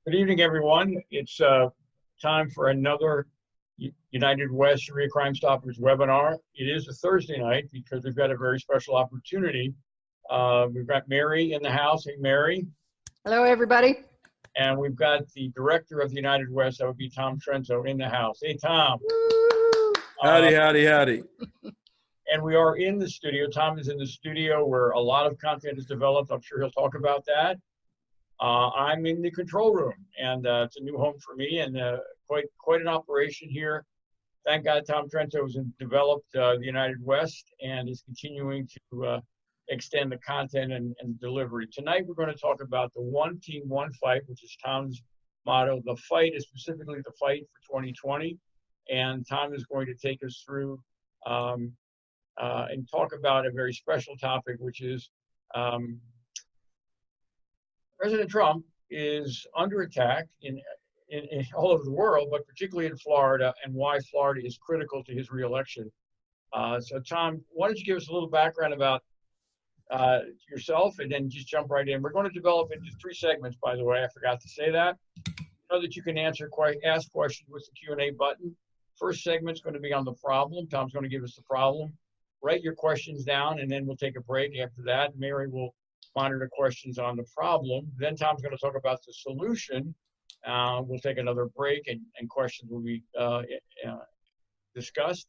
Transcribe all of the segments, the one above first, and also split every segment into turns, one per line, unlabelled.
Good evening, everyone. It's time for another United West Sharia Crime Stoppers webinar. It is a Thursday night because we've got a very special opportunity. We've got Mary in the house. Hey, Mary.
Hello, everybody.
And we've got the director of the United West, that would be Tom Trento, in the house. Hey, Tom.
Howdy, howdy, howdy.
And we are in the studio. Tom is in the studio where a lot of content is developed. I'm sure he'll talk about that. I'm in the control room, and it's a new home for me, and quite an operation here. Thank God Tom Trento has developed the United West and is continuing to extend the content and delivery. Tonight we're going to talk about the one team, one fight, which is Tom's motto. The fight is specifically the fight for 2020, and Tom is going to take us through and talk about a very special topic, which is President Trump is under attack in all over the world, but particularly in Florida, and why Florida is critical to his reelection. So, Tom, why don't you give us a little background about yourself, and then just jump right in. We're going to develop into 3 segments, by the way. I forgot to say that. So that you can ask questions with the Q&A button. First segment's going to be on the problem. Tom's going to give us the problem. Write your questions down, and then we'll take a break after that. Mary will monitor questions on the problem. Then Tom's going to talk about the solution. We'll take another break, and questions will be discussed.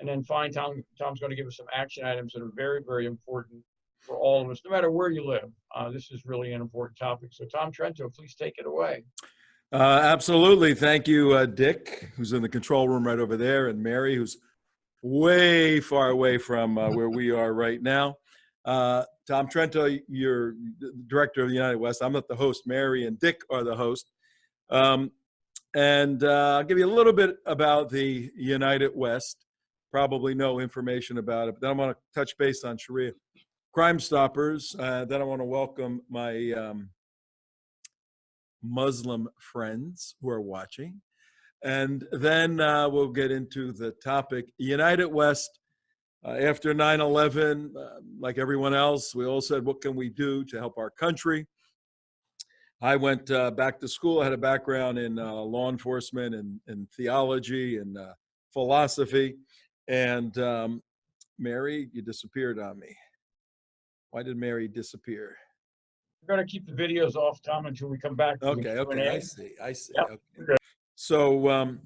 And then finally, Tom's going to give us some action items that are very, very important for all of us, no matter where you live. This is really an important topic. So Tom Trento, please take it away.
Absolutely. Thank you, Dick, who's in the control room right over there, and Mary, who's way far away from where we are right now. Tom Trento, you're the director of the United West. I'm not the host. Mary and Dick are the host. And I'll give you a little bit about the United West. Probably no information about it. But then I want to touch base on Sharia Crime Stoppers. Then I want to welcome my Muslim friends who are watching. And then we'll get into the topic. United West. After 9/11, like everyone else, we all said, what can we do to help our country? I went back to school. I had a background in law enforcement and theology and philosophy. And Mary, you disappeared on me. Why did Mary disappear?
We're going to keep the videos off, Tom, until we come back.
Okay, I see.
Yep.
Okay. So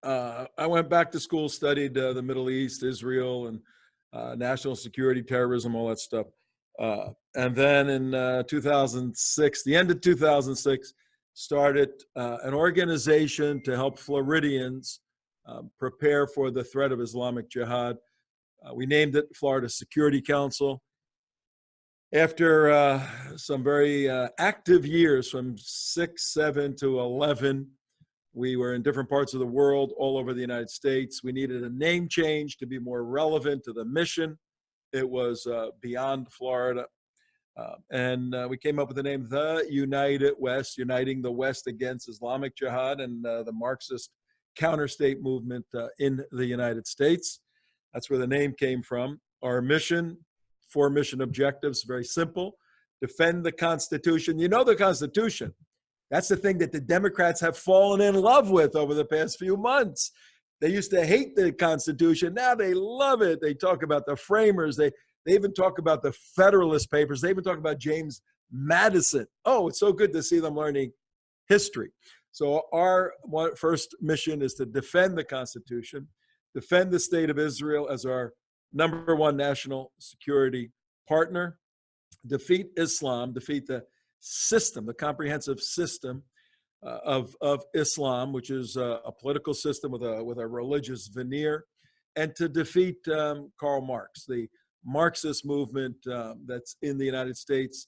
I went back to school, studied the Middle East, Israel, and national security, terrorism, all that stuff. And then in 2006, the end of 2006, started an organization to help Floridians prepare for the threat of Islamic Jihad. We named it Florida Security Council. After some very active years from 6, 7 to 11, we were in different parts of the world, all over the United States. We needed a name change to be more relevant to the mission. It was beyond Florida. And we came up with the name The United West, uniting the West against Islamic Jihad and the Marxist counter-state movement in the United States. That's where the name came from. Our mission, 4 mission objectives, very simple. Defend the Constitution. You know the Constitution. That's the thing that the Democrats have fallen in love with over the past few months. They used to hate the Constitution. Now they love it. They talk about the framers. They even talk about the Federalist Papers. They even talk about James Madison. Oh, it's so good to see them learning history. So our first mission is to defend the Constitution, defend the state of Israel as our #1 national security partner, defeat Islam, defeat the system, the comprehensive system of Islam, which is a political system with a religious veneer, and to defeat Karl Marx, the Marxist movement that's in the United States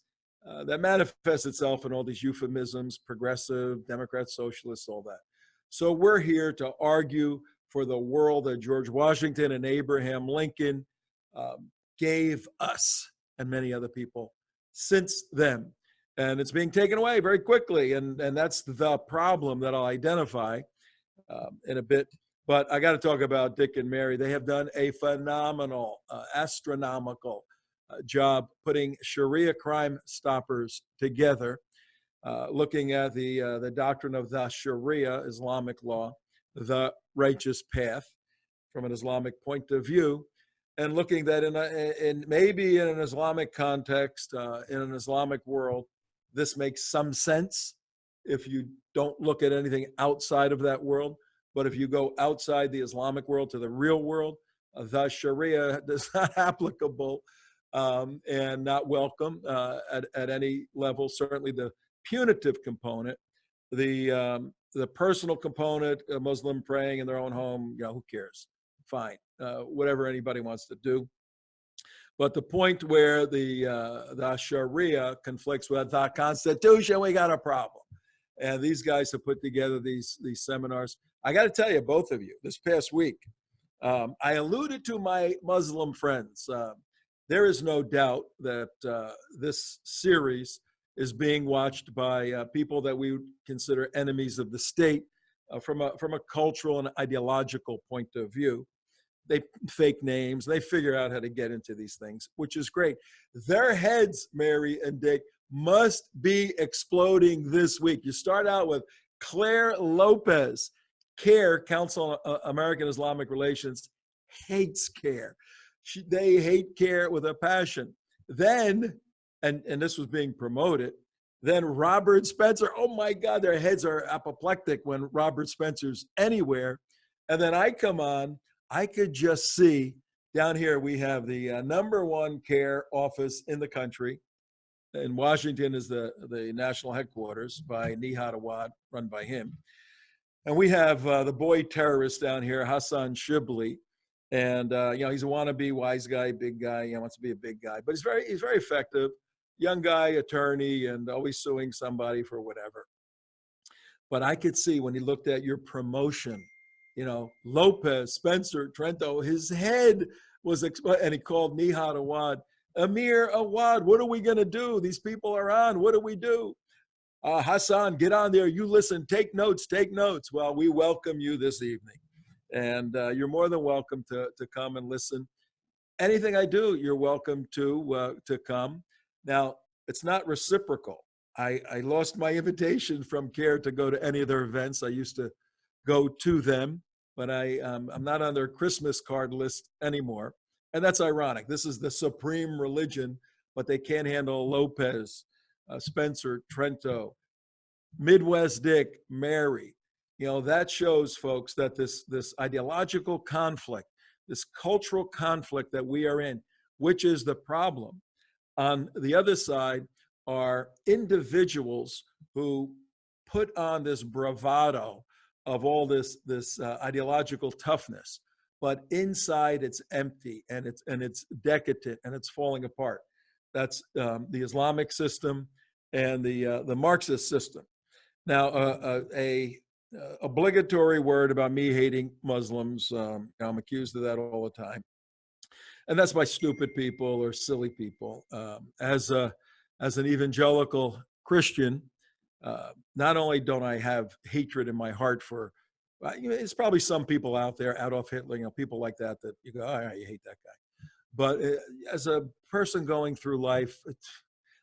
that manifests itself in all these euphemisms, progressive, Democrats, socialists, all that. So we're here to argue for the world that George Washington and Abraham Lincoln gave us and many other people since then. And it's being taken away very quickly. And that's the problem that I'll identify in a bit. But I got to talk about Dick and Mary. They have done a phenomenal, astronomical job putting Sharia Crime Stoppers together. looking at the doctrine of the Sharia, Islamic law, the righteous path from an Islamic point of view, and looking that in maybe in an Islamic context, in an Islamic world, this makes some sense if you don't look at anything outside of that world. But if you go outside the Islamic world to the real world, the Sharia is not applicable and not welcome at any level. Certainly the punitive component, the personal component, a Muslim praying in their own home, who cares? Fine, whatever anybody wants to do. But the point where the Sharia conflicts with the Constitution, we got a problem. And these guys have put together these seminars. I got to tell you, both of you, this past week, I alluded to my Muslim friends. There is no doubt that this series is being watched by people that we would consider enemies of the state from a cultural and ideological point of view. They fake names. They figure out how to get into these things, which is great. Their heads, Mary and Dick, must be exploding this week. You start out with Claire Lopez. CARE, Council on American Islamic Relations, hates CARE. They hate CARE with a passion. Then, and this was being promoted, then Robert Spencer, oh my God, their heads are apoplectic when Robert Spencer's anywhere. And then I come on, I could just see down here, we have the #1 CARE office in the country. In Washington is the national headquarters by Nihad Awad, run by him. And we have the boy terrorist down here, Hassan Shibli. And, he's a wannabe wise guy, big guy. He wants to be a big guy, but he's very effective. Young guy, attorney, and always suing somebody for whatever. But I could see when he looked at your promotion, Lopez, Spencer, Trento, his head was, and he called Nihad Awad, Amir Awad, what are we going to do? These people are on. What do we do? Hassan, get on there. You listen, take notes, take notes. Well, we welcome you this evening. And you're more than welcome to come and listen. Anything I do, you're welcome to come. Now, it's not reciprocal. I lost my invitation from CARE to go to any of their events. I used to go to them, but I'm not on their Christmas card list anymore. And that's ironic. This is the supreme religion, but they can't handle Lopez, Spencer, Trento, Midwest Dick, Mary. That shows, folks, that this ideological conflict, this cultural conflict that we are in, which is the problem. On the other side are individuals who put on this bravado of all this ideological toughness, but inside it's empty and it's decadent and it's falling apart. That's the Islamic system and the Marxist system. Now, a obligatory word about me hating Muslims. I'm accused of that all the time, and that's by stupid people or silly people. As an evangelical Christian, not only don't I have hatred in my heart for, it's probably some people out there, Adolf Hitler, people like that you go, oh, you hate that guy. But as a person going through life,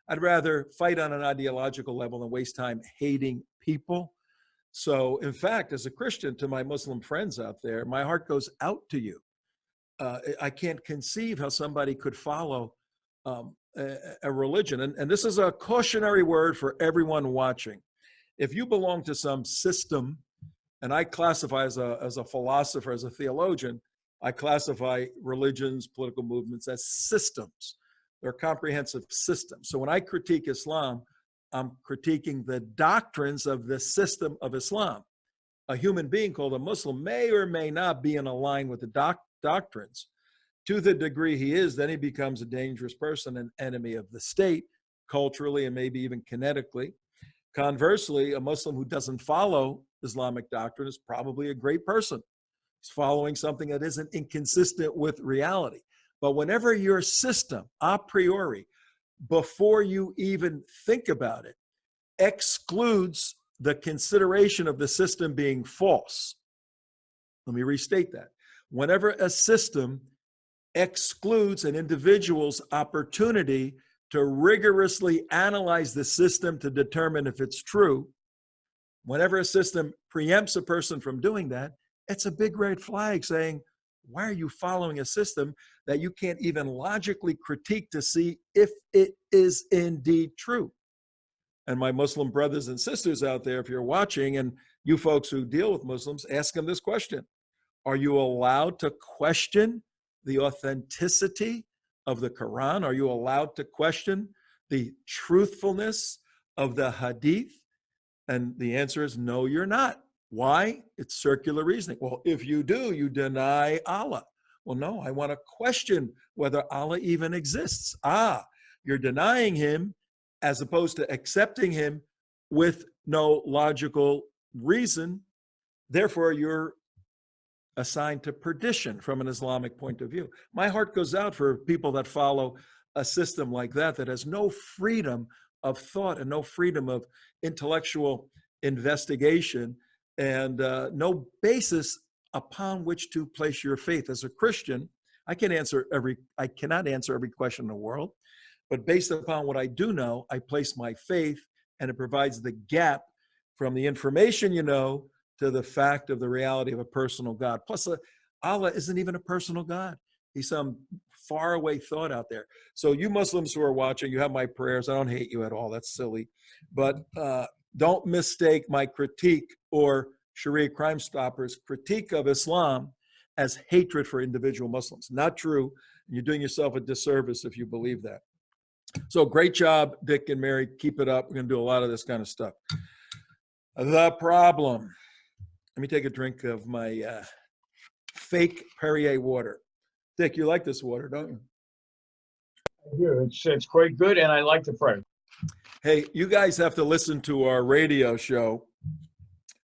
I'd rather fight on an ideological level than waste time hating people. So, in fact, as a Christian, to my Muslim friends out there, my heart goes out to you. I can't conceive how somebody could follow a religion. And this is a cautionary word for everyone watching. If you belong to some system, and I classify as a philosopher, as a theologian, I classify religions, political movements as systems. They're comprehensive systems. So when I critique Islam, I'm critiquing the doctrines of the system of Islam. A human being called a Muslim may or may not be in line with the doctrines. To the degree he is, then he becomes a dangerous person, an enemy of the state, culturally and maybe even kinetically. Conversely, a Muslim who doesn't follow Islamic doctrine is probably a great person. He's following something that isn't inconsistent with reality. But whenever your system, a priori, before you even think about it, excludes the consideration of the system being false. Let me restate that. Whenever a system excludes an individual's opportunity to to rigorously analyze the system to determine if it's true, whenever a system preempts a person from doing that, it's a big red flag saying, why are you following a system that you can't even logically critique to see if it is indeed true? And my Muslim brothers and sisters out there, if you're watching, and you folks who deal with Muslims, ask them this question. Are you allowed to question the authenticity of the Quran? Are you allowed to question the truthfulness of the Hadith? And the answer is no, you're not. Why? It's circular reasoning. Well, if you do, you deny Allah. Well, no, I want to question whether Allah even exists. You're denying him as opposed to accepting him with no logical reason. Therefore, you're assigned to perdition from an Islamic point of view. My heart goes out for people that follow a system like that has no freedom of thought and no freedom of intellectual investigation and no basis upon which to place your faith. As a Christian, I cannot answer every question in the world, but based upon what I do know, I place my faith, and it provides the gap from the information you know to the fact of the reality of a personal God. Plus, Allah isn't even a personal God. He's some faraway thought out there. So you Muslims who are watching, you have my prayers. I don't hate you at all. That's silly. But don't mistake my critique or Sharia Crime Stoppers' critique of Islam as hatred for individual Muslims. Not true. You're doing yourself a disservice if you believe that. So great job, Dick and Mary. Keep it up. We're going to do a lot of this kind of stuff. The problem. Let me take a drink of my fake Perrier water. Dick, you like this water, don't you?
I do. It's quite good, and I like to pray.
Hey, you guys have to listen to our radio show.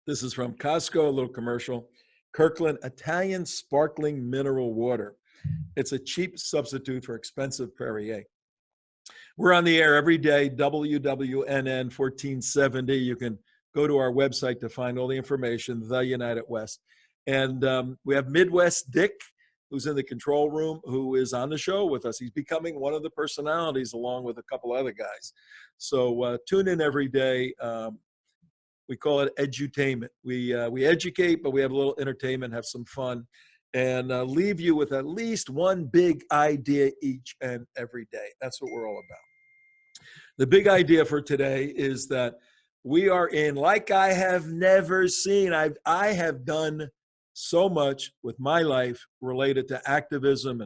This is from Costco, a little commercial. Kirkland Italian sparkling mineral water. It's a cheap substitute for expensive Perrier. We're on the air every day, WWNN 1470. You can go to our website to find all the information, The United West. And we have Midwest Dick, who's in the control room, who is on the show with us. He's becoming one of the personalities along with a couple other guys. So tune in every day. We call it edutainment. We educate, but we have a little entertainment, have some fun, and leave you with at least one big idea each and every day. That's what we're all about. The big idea for today is that we are in, like I have never seen. I have done so much with my life related to activism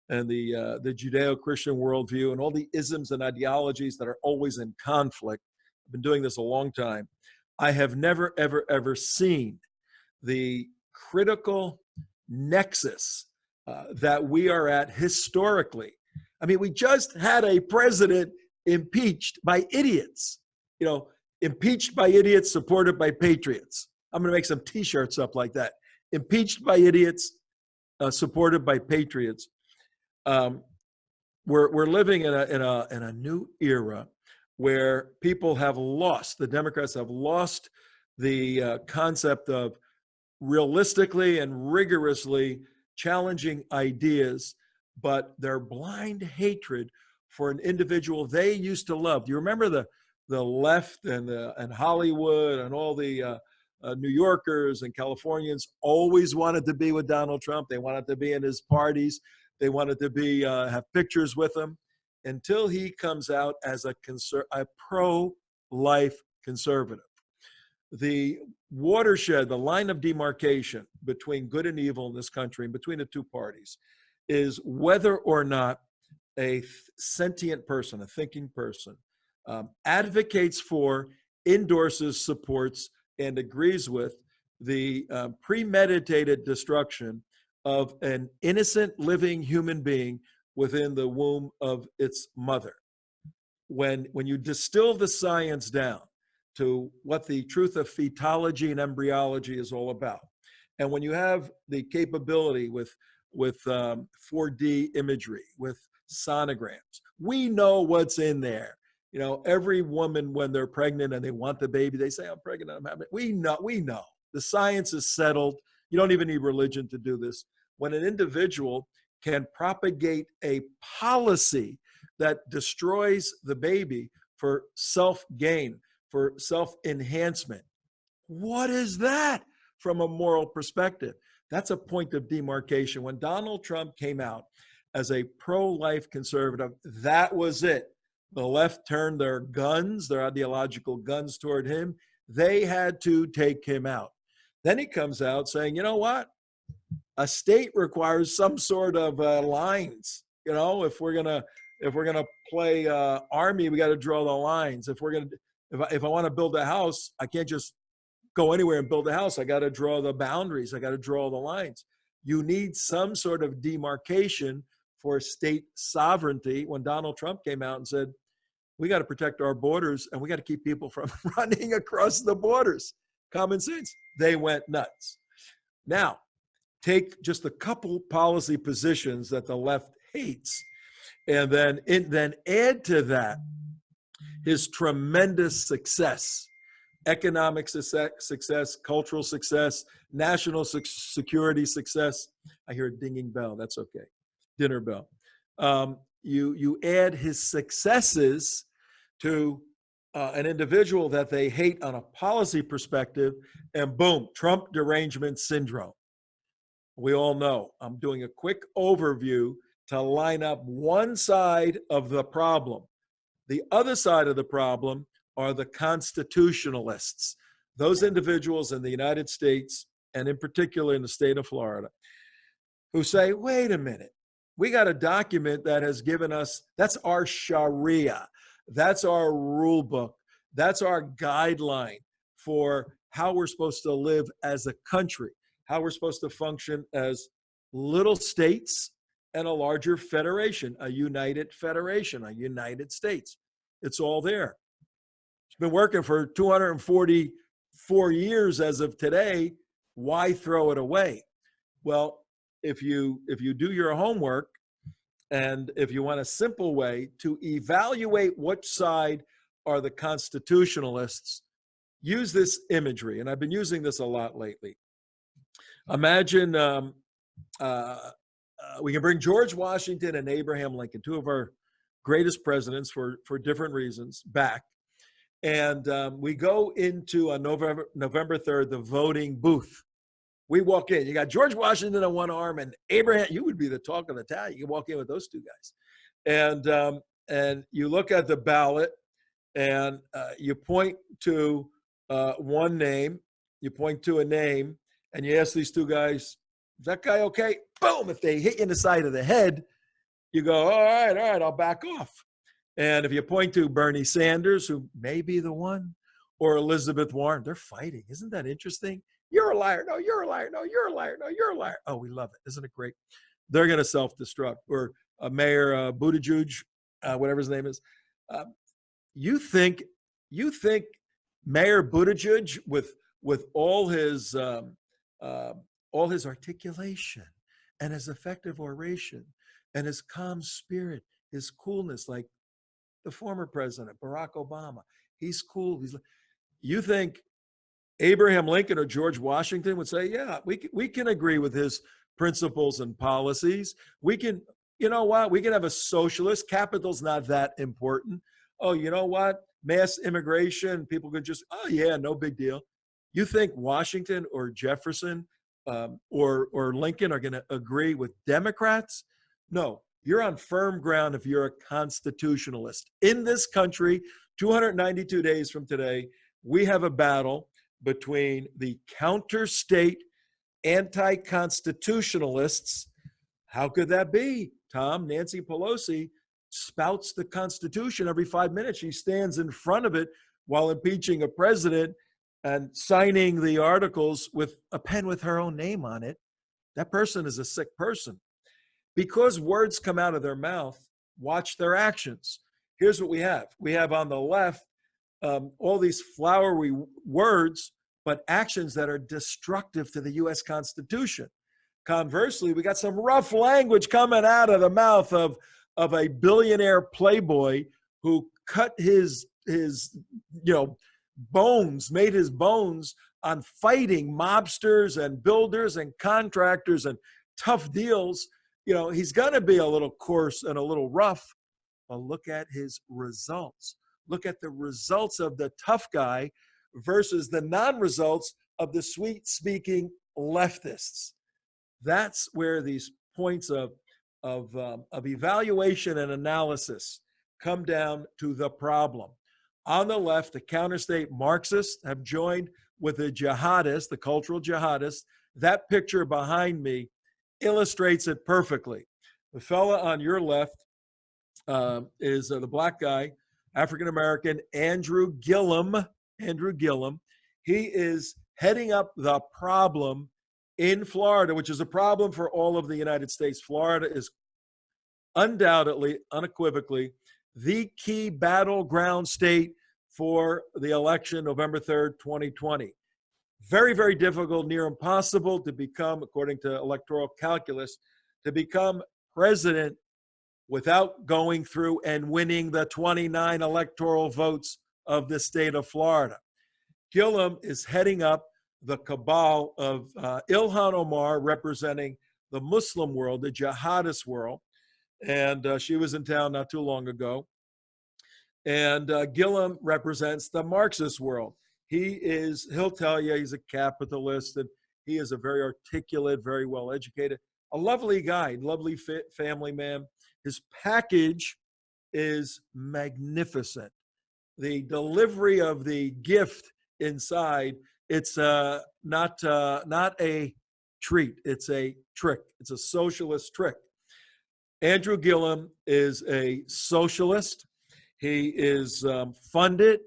and the Judeo-Christian worldview and all the isms and ideologies that are always in conflict. I've been doing this a long time. I have never, ever, ever seen the critical nexus that we are at historically. I mean, we just had a president impeached by idiots, impeached by idiots, supported by patriots. I'm going to make some t-shirts up like that. Impeached by idiots, supported by patriots. We're living in a new era where people have lost, the Democrats have lost the concept of realistically and rigorously challenging ideas, but their blind hatred for an individual they used to love. Do you remember the left and Hollywood and all the New Yorkers and Californians always wanted to be with Donald Trump. They wanted to be in his parties. They wanted to be have pictures with him until he comes out as a pro-life conservative. The watershed, the line of demarcation between good and evil in this country and between the two parties is whether or not a sentient person, a thinking person, advocates for, endorses, supports, and agrees with the premeditated destruction of an innocent living human being within the womb of its mother. When you distill the science down to what the truth of fetology and embryology is all about, and when you have the capability with 4D imagery, with sonograms, we know what's in there. Every woman, when they're pregnant and they want the baby, they say, I'm pregnant, I'm having it. We know. The science is settled. You don't even need religion to do this. When an individual can propagate a policy that destroys the baby for self-gain, for self-enhancement. What is that from a moral perspective? That's a point of demarcation. When Donald Trump came out as a pro-life conservative, that was it. The left turned their guns, their ideological guns toward him. They had to take him out. Then he comes out saying, you know what? A state requires some sort of lines. You know, if we're gonna play army, we got to draw the lines. If I want to build a house, I can't just go anywhere and build a house. I got to draw the boundaries. I got to draw the lines. You need some sort of demarcation for state sovereignty. When Donald Trump came out and said, we got to protect our borders and we got to keep people from running across the borders. Common sense. They went nuts. Now, take just a couple policy positions that the left hates, and then add to that his tremendous success, economic success, cultural success, national security success. I hear a dinging bell. That's okay. Dinner bell. You add his successes to an individual that they hate on a policy perspective, and boom, Trump derangement syndrome. We all know. I'm doing a quick overview to line up one side of the problem. The other side of the problem are the constitutionalists, those individuals in the United States, and in particular in the state of Florida, who say, wait a minute, we got a document that has given us, that's our Sharia, that's our rule book, that's our guideline for how we're supposed to live as a country, how we're supposed to function as little states and a larger federation, a united federation, a United States. It's all there. It's been working for 244 years as of today. Why throw it away? Well, if you do your homework, and if you want a simple way to evaluate which side are the constitutionalists, use this imagery, and I've been using this a lot lately. Imagine we can bring George Washington and Abraham Lincoln, two of our greatest presidents for different reasons, back. And we go into on November 3rd, the voting booth. We walk in, you got George Washington on one arm and Abraham, you would be the talk of the town. You can walk in with those two guys. And you look at the ballot and you point to one name, you point to a name, and you ask these two guys, is that guy okay? Boom, if they hit you in the side of the head, you go, all right, I'll back off. And if you point to Bernie Sanders, who may be the one, or Elizabeth Warren, they're fighting. Isn't that interesting? You're a liar. No, you're a liar. No, you're a liar. No, you're a liar. Oh, we love it. Isn't it great? They're going to self-destruct. Or Mayor Buttigieg, whatever his name is. You think Mayor Buttigieg, with all his articulation and his effective oration and his calm spirit, his coolness, like the former president, Barack Obama, he's cool. You think Abraham Lincoln or George Washington would say, yeah, we can agree with his principles and policies. We can, you know what? We can have a socialist. Capital's not that important. Oh, you know what? Mass immigration, people could just, oh yeah, no big deal. You think Washington or Jefferson or Lincoln are going to agree with Democrats? No, you're on firm ground if you're a constitutionalist. In this country, 292 days from today, we have a battle between the counter-state anti-constitutionalists. How could that be, Tom? Nancy Pelosi spouts the Constitution every 5 minutes. She stands in front of it while impeaching a president and signing the articles with a pen with her own name on it. That person is a sick person. Because words come out of their mouth, watch their actions. Here's what we have. We have on the left all these flowery words, but actions that are destructive to the U.S. Constitution. Conversely, we got some rough language coming out of the mouth of a billionaire playboy who cut his bones, made his bones on fighting mobsters and builders and contractors and tough deals. You know, he's going to be a little coarse and a little rough, but look at his results. Look at the results of the tough guy versus the non-results of the sweet-speaking leftists. That's where these points of evaluation and analysis come down to the problem. On the left, the counter-state Marxists have joined with the jihadists, the cultural jihadists. That picture behind me illustrates it perfectly. The fella on your left is the black guy, African-American, Andrew Gillum. Andrew Gillum. He is heading up the problem in Florida, which is a problem for all of the United States. Florida is undoubtedly, unequivocally, the key battleground state for the election, November 3rd, 2020. Very, very difficult, near impossible to become, according to electoral calculus, to become president without going through and winning the 29 electoral votes of the state of Florida. Gillum is heading up the cabal of Ilhan Omar, representing the Muslim world, the jihadist world. And she was in town not too long ago. And Gillum represents the Marxist world. He'll tell you he's a capitalist, and he is a very articulate, very well educated, a lovely guy, lovely family man. His package is magnificent. The delivery of the gift inside, it's not a treat, it's a trick. It's a socialist trick. Andrew Gillum is a socialist. He is funded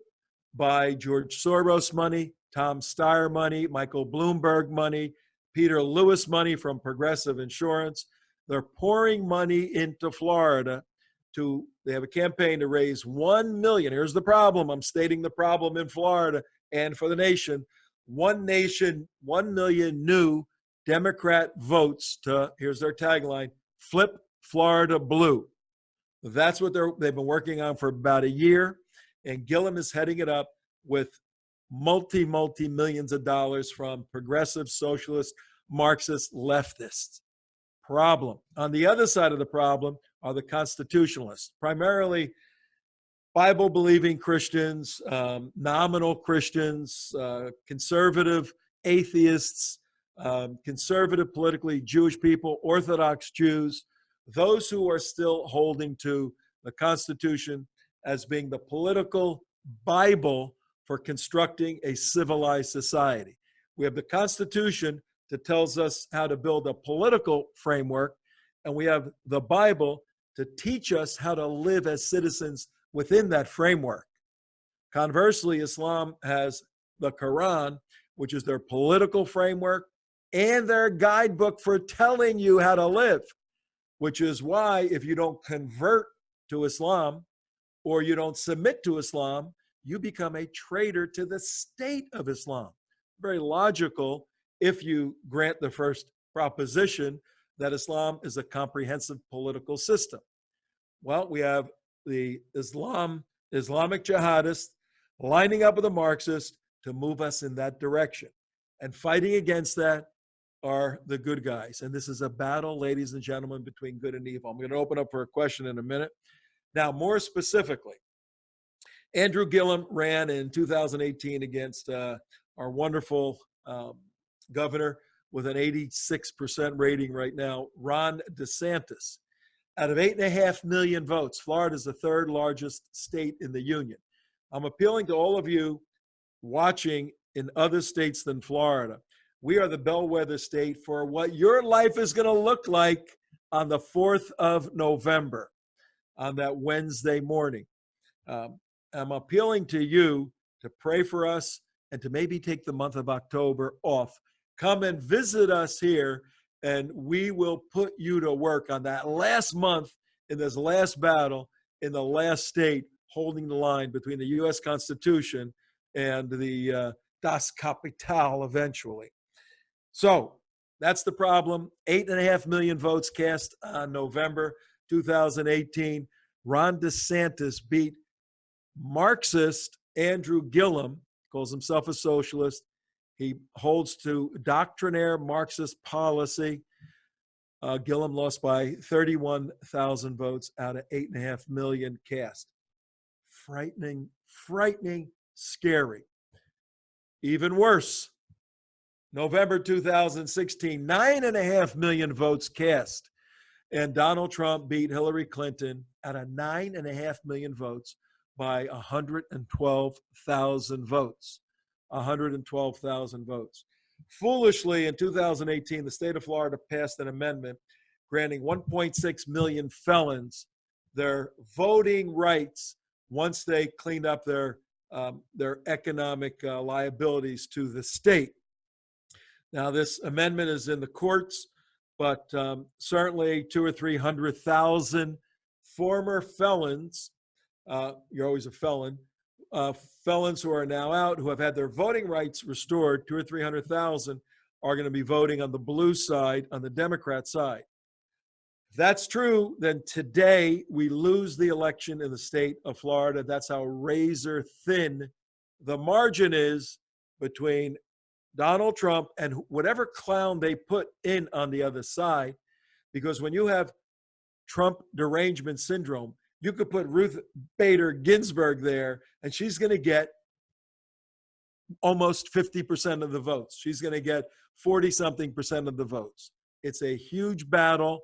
by George Soros money, Tom Steyer money, Michael Bloomberg money, Peter Lewis money from Progressive Insurance. They're pouring money into Florida they have a campaign to raise 1 million. Here's the problem. I'm stating the problem in Florida and for the nation. 1 million new Democrat votes to, here's their tagline, flip Florida blue. That's what they've been working on for about a year. And Gillum is heading it up with multi-millions of dollars from progressive, socialist, Marxist, leftists. Problem. On the other side of the problem are the constitutionalists, primarily Bible-believing Christians, nominal Christians, conservative atheists, conservative politically Jewish people, Orthodox Jews, those who are still holding to the Constitution as being the political Bible for constructing a civilized society. We have the Constitution that tells us how to build a political framework, and we have the Bible to teach us how to live as citizens within that framework. Conversely, Islam has the Quran, which is their political framework and their guidebook for telling you how to live, which is why if you don't convert to Islam or you don't submit to Islam, you become a traitor to the state of Islam. Very logical if you grant the first proposition that Islam is a comprehensive political system. Well, we have the Islamic jihadists lining up with the Marxists to move us in that direction. And fighting against that are the good guys. And this is a battle, ladies and gentlemen, between good and evil. I'm going to open up for a question in a minute. Now, more specifically, Andrew Gillum ran in 2018 against our wonderful governor with an 86% rating right now, Ron DeSantis. Out of 8.5 million votes, Florida is the third largest state in the union. I'm appealing to all of you watching in other states than Florida. We are the bellwether state for what your life is going to look like on the 4th of November, on that Wednesday morning. I'm appealing to you to pray for us and to maybe take the month of October off. Come and visit us here, and we will put you to work on that last month in this last battle in the last state holding the line between the U.S. Constitution and the Das Kapital eventually. So that's the problem. 8.5 million votes cast on November 2018. Ron DeSantis beat Marxist Andrew Gillum, calls himself a socialist. He holds to doctrinaire Marxist policy. Gillum lost by 31,000 votes out of 8.5 million cast. Frightening, frightening, scary. Even worse, November 2016, 9.5 million votes cast. And Donald Trump beat Hillary Clinton out of 9.5 million votes by 112,000 votes. 112,000 votes. Foolishly, in 2018, the state of Florida passed an amendment granting 1.6 million felons their voting rights once they cleaned up their economic liabilities to the state. Now, this amendment is in the courts, but certainly 200,000 or 300,000 former felons, you're always a felon, felons who are now out, who have had their voting rights restored, 200,000 or 300,000 are going to be voting on the blue side, on the Democrat side. If that's true, then today we lose the election in the state of Florida. That's how razor thin the margin is between Donald Trump and whatever clown they put in on the other side. Because when you have Trump derangement syndrome, you could put Ruth Bader Ginsburg there, and she's going to get almost 50% of the votes. She's going to get 40-something% of the votes. It's a huge battle,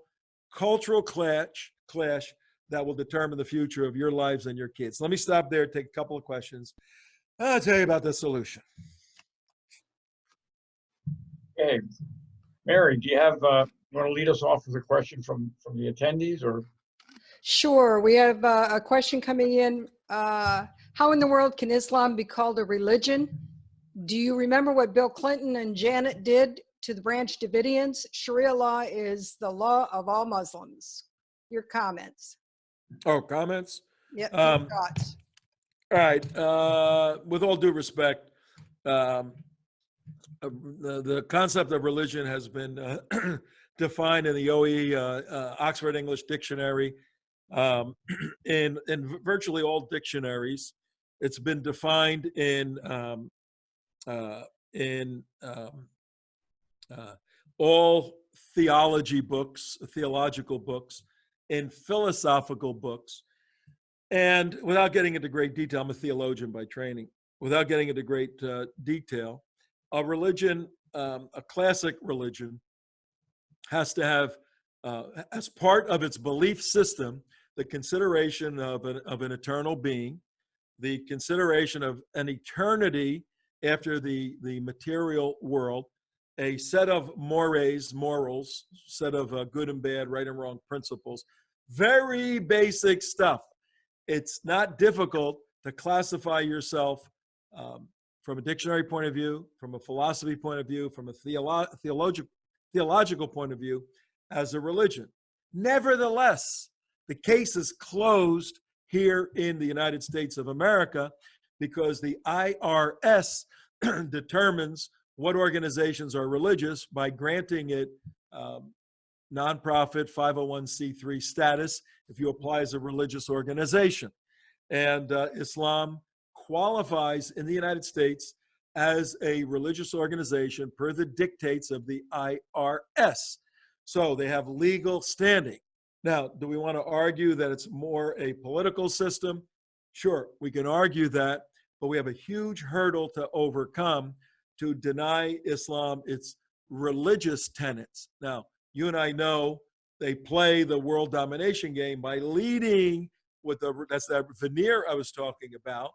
cultural clash that will determine the future of your lives and your kids. Let me stop there, take a couple of questions. I'll tell you about the solution.
Okay, Mary, do you have you want to lead us off with a question from the attendees, or?
Sure. We have a question coming in. How in the world can Islam be called a religion? Do you remember what Bill Clinton and Janet did to the Branch Davidians? Sharia law is the law of all Muslims. Your comments.
Oh, comments?
Yep. Your thoughts.
All right. With all due respect, the concept of religion has been defined in the OE Oxford English Dictionary. In virtually all dictionaries, it's been defined in all theological books, in philosophical books, and without getting into great detail, I'm a theologian by training. Without getting into great detail, a religion, a classic religion, has to have, as part of its belief system, the consideration of an eternal being, the consideration of an eternity after the material world, a set of morals, set of good and bad, right and wrong principles, very basic stuff. It's not difficult to classify yourself from a dictionary point of view, from a philosophy point of view, from a theological point of view, as a religion. Nevertheless, the case is closed here in the United States of America because the IRS determines what organizations are religious by granting it nonprofit 501c3 status if you apply as a religious organization. And Islam qualifies in the United States as a religious organization per the dictates of the IRS. So they have legal standing. Now, do we want to argue that it's more a political system? Sure, we can argue that, but we have a huge hurdle to overcome to deny Islam its religious tenets. Now, you and I know they play the world domination game by leading with that's that veneer I was talking about.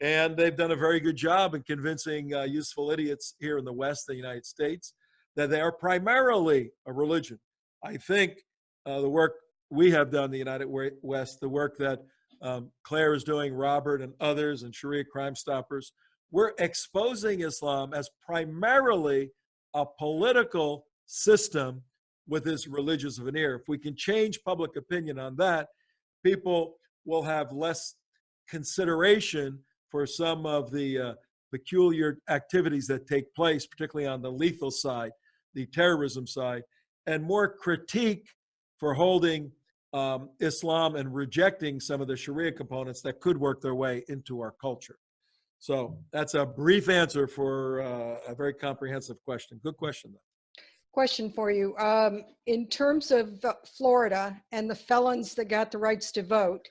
And they've done a very good job in convincing useful idiots here in the West, the United States, that they are primarily a religion. I think the work we have done in the United West, the work that Claire is doing, Robert and others, and Sharia Crime Stoppers, we're exposing Islam as primarily a political system with this religious veneer. If we can change public opinion on that, people will have less consideration for some of the peculiar activities that take place, particularly on the lethal side, the terrorism side, and more critique for holding Islam and rejecting some of the Sharia components that could work their way into our culture. So that's a brief answer for a very comprehensive question. Good question, though.
Question for you. In terms of Florida and the felons that got the rights to vote,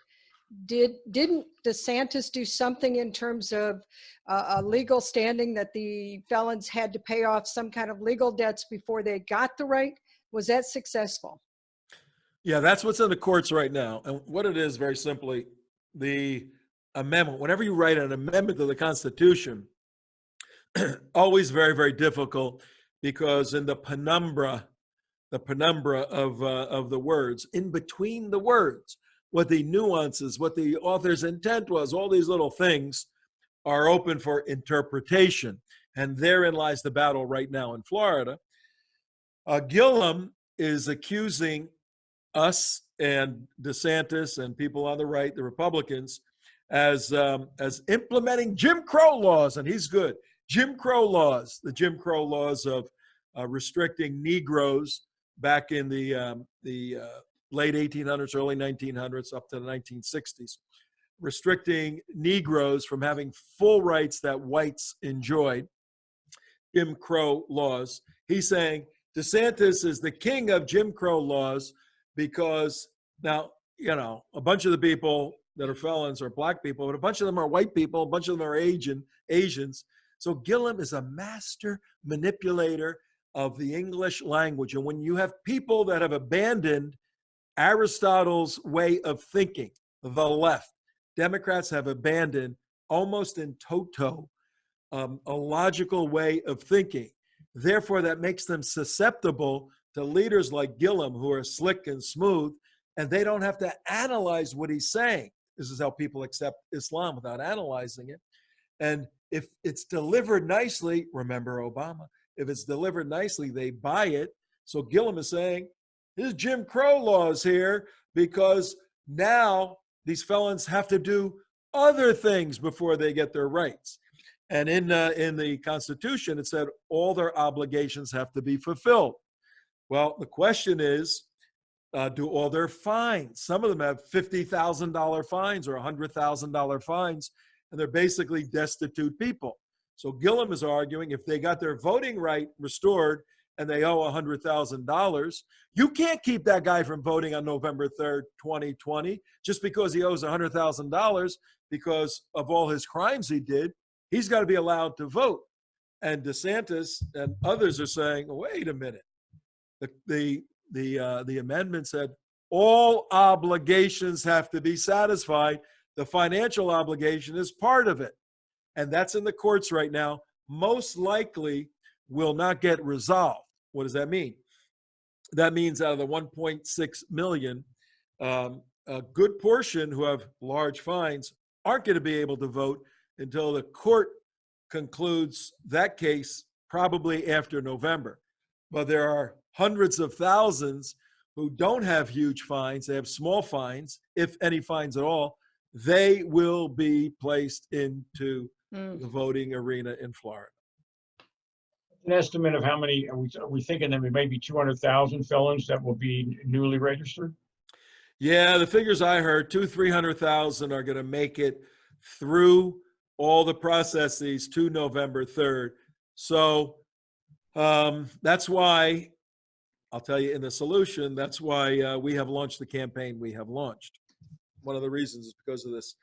didn't DeSantis do something in terms of a legal standing that the felons had to pay off some kind of legal debts before they got the right? Was that successful?
Yeah, that's what's in the courts right now. And what it is, very simply, the amendment, whenever you write an amendment to the Constitution, always very, very difficult, because in the penumbra of the words, in between the words, what the nuances, what the author's intent was, all these little things are open for interpretation. And therein lies the battle right now in Florida. Gillum is accusing us and DeSantis and people on the right, the Republicans, as implementing Jim Crow laws, and he's good. Jim Crow laws, the Jim Crow laws of restricting Negroes back in the late 1800s, early 1900s, up to the 1960s, restricting Negroes from having full rights that whites enjoyed, Jim Crow laws. He's saying DeSantis is the king of Jim Crow laws because now, you know, a bunch of the people that are felons are black people, but a bunch of them are white people, a bunch of them are Asians. So Gillum is a master manipulator of the English language. And when you have people that have abandoned Aristotle's way of thinking, the left, Democrats have abandoned almost in toto a logical way of thinking. Therefore, that makes them susceptible to leaders like Gillum, who are slick and smooth, and they don't have to analyze what he's saying. This is how people accept Islam, without analyzing it. And if it's delivered nicely, remember Obama, if it's delivered nicely, they buy it. So Gillum is saying, there's Jim Crow laws here because now these felons have to do other things before they get their rights. And in the Constitution, it said all their obligations have to be fulfilled. Well, the question is, do all their fines? Some of them have $50,000 fines or $100,000 fines, and they're basically destitute people. So Gillum is arguing if they got their voting right restored and they owe $100,000, you can't keep that guy from voting on November 3rd, 2020, just because he owes $100,000 because of all his crimes he did. He's got to be allowed to vote. And DeSantis and others are saying, wait a minute. The amendment said all obligations have to be satisfied. The financial obligation is part of it. And that's in the courts right now. Most likely will not get resolved. What does that mean? That means out of the 1.6 million, a good portion who have large fines aren't going to be able to vote until the court concludes that case, probably after November. But there are hundreds of thousands who don't have huge fines. They have small fines, if any fines at all. They will be placed into the voting arena in Florida.
An estimate of how many are we thinking that maybe 200,000 felons that will be newly registered?
Yeah, the figures I heard, 300,000 are going to make it through all the processes to November 3rd. So that's why, I'll tell you in the solution, that's why we have launched the campaign we have launched. One of the reasons is because of this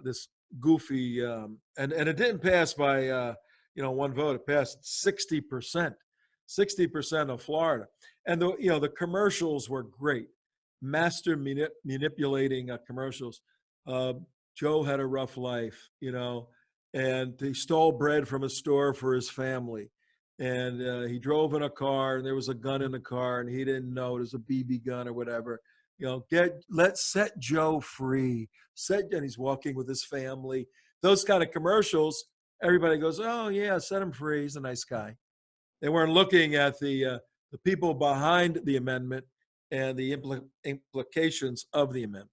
this goofy, and it didn't pass by one vote. It passed 60%, 60% of Florida. And the commercials were great. Master manipulating commercials. Joe had a rough life, and he stole bread from a store for his family. And he drove in a car, and there was a gun in the car, and he didn't know it was a BB gun or whatever. Let's set Joe free. And he's walking with his family. Those kind of commercials, everybody goes, oh yeah, set him free. He's a nice guy. They weren't looking at the people behind the amendment and the implications of the amendment.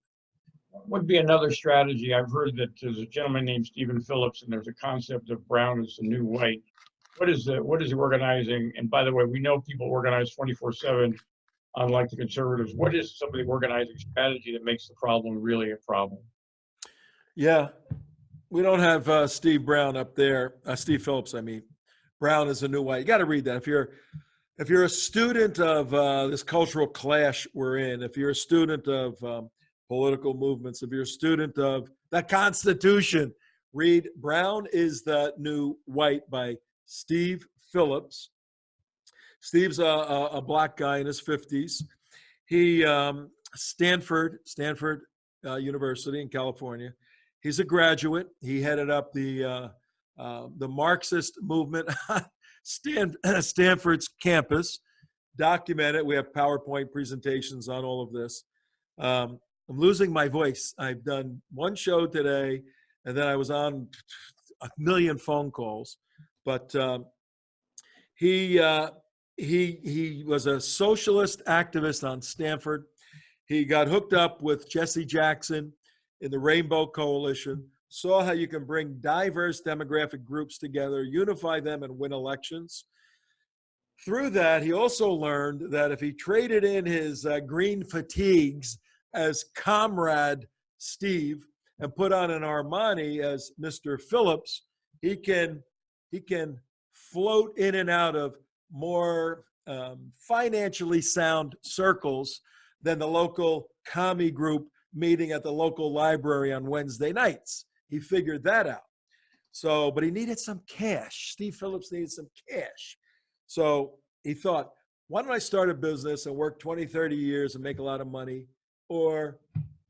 Would be another strategy. I've heard that there's a gentleman named Stephen Phillips, and there's a concept of brown as the new white. What is the organizing? And by the way, we know people organize 24/7, unlike the conservatives. What is some of the organizing strategy that makes the problem really a problem?
Yeah, we don't have Steve Brown up there. Steve Phillips, I mean. Brown is a new white. You got to read that. if you're a student of this cultural clash we're in, if you're a student of political movements, if you're a student of the Constitution, read Brown is the New White by Steve Phillips. Steve's a black guy in his 50s. He Stanford University in California. He's a graduate. He headed up the Marxist movement on Stanford's campus. Documented. We have PowerPoint presentations on all of this. I'm losing my voice. I've done one show today, and then I was on a million phone calls. But he was a socialist activist on Stanford. He got hooked up with Jesse Jackson in the Rainbow Coalition, saw how you can bring diverse demographic groups together, unify them, and win elections. Through that, he also learned that if he traded in his green fatigues as Comrade Steve and put on an Armani as Mr. Phillips, he can float in and out of more financially sound circles than the local commie group meeting at the local library on Wednesday nights. He figured that out. So, but he needed some cash. Steve Phillips needed some cash. So he thought, why don't I start a business and work 20, 30 years and make a lot of money? Or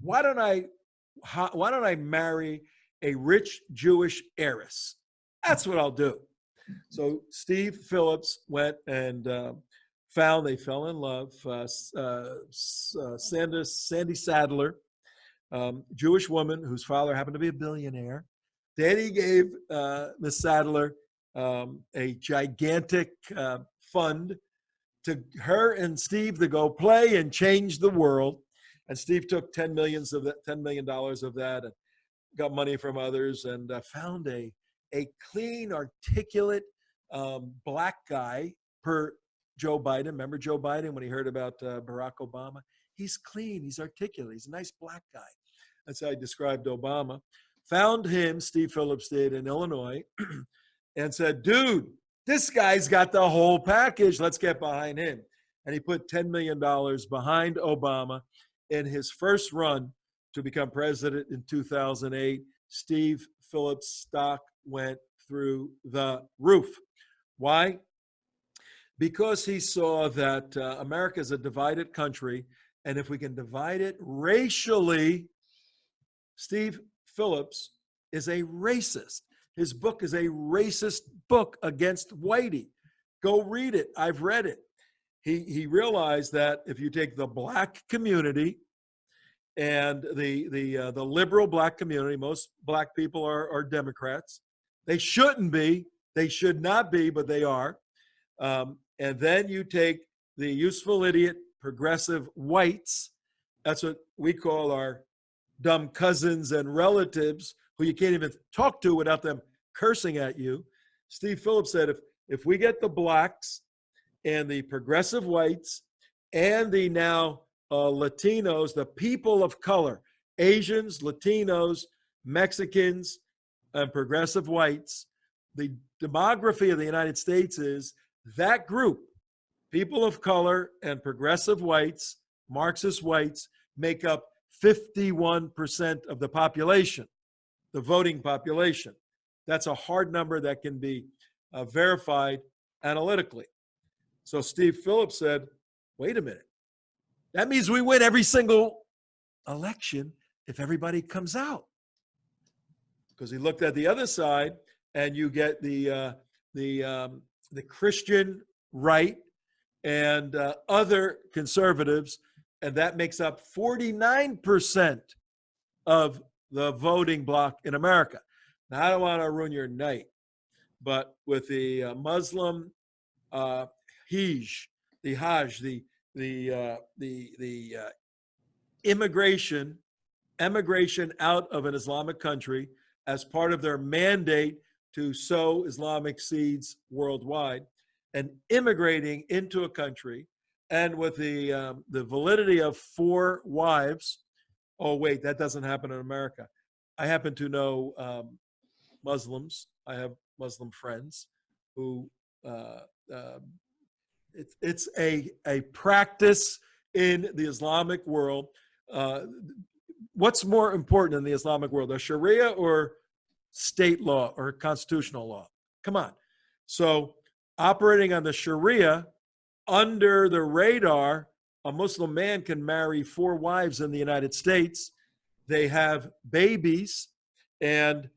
why don't I marry a rich Jewish heiress? That's what I'll do. So Steve Phillips went and they fell in love. Sandy Sadler, Jewish woman whose father happened to be a billionaire. Daddy gave Miss Sadler a gigantic fund to her and Steve to go play and change the world. And Steve took $10 million of that and got money from others and found a clean, articulate black guy per Joe Biden. Remember Joe Biden when he heard about Barack Obama? He's clean, he's articulate, he's a nice black guy. That's how I described Obama. Found him, Steve Phillips did, in Illinois, and said, dude, this guy's got the whole package. Let's get behind him. And he put $10 million behind Obama in his first run to become president in 2008. Steve Phillips' stock went through the roof. Why? Because he saw that America is a divided country, and if we can divide it racially, Steve Phillips is a racist. His book is a racist book against whitey. Go read it. I've read it. He realized that if you take the black community and the liberal black community, most black people are Democrats. They shouldn't be. They should not be, but they are. And then you take the useful idiot progressive whites. That's what we call our dumb cousins and relatives who you can't even talk to without them cursing at you. Steve Phillips said, if we get the blacks and the progressive whites and the now Latinos, the people of color, Asians, Latinos, Mexicans, and progressive whites, the demography of the United States is that group, people of color and progressive whites, Marxist whites, make up 51% of the population, the voting population. That's a hard number that can be verified analytically. So Steve Phillips said, wait a minute. That means we win every single election if everybody comes out. Because he looked at the other side, and you get the Christian right and other conservatives, and that makes up 49% of the voting bloc in America. Now, I don't want to ruin your night, but with the Muslim Hajj, the immigration out of an Islamic country as part of their mandate to sow Islamic seeds worldwide, and immigrating into a country, and with the validity of 4 wives. Oh, wait, that doesn't happen in America. I happen to know Muslims. I have Muslim friends who It's a practice in the Islamic world. What's more important in the Islamic world, a Sharia or state law or constitutional law? Come on. So operating on the Sharia, under the radar, a Muslim man can marry 4 wives in the United States. They have babies, and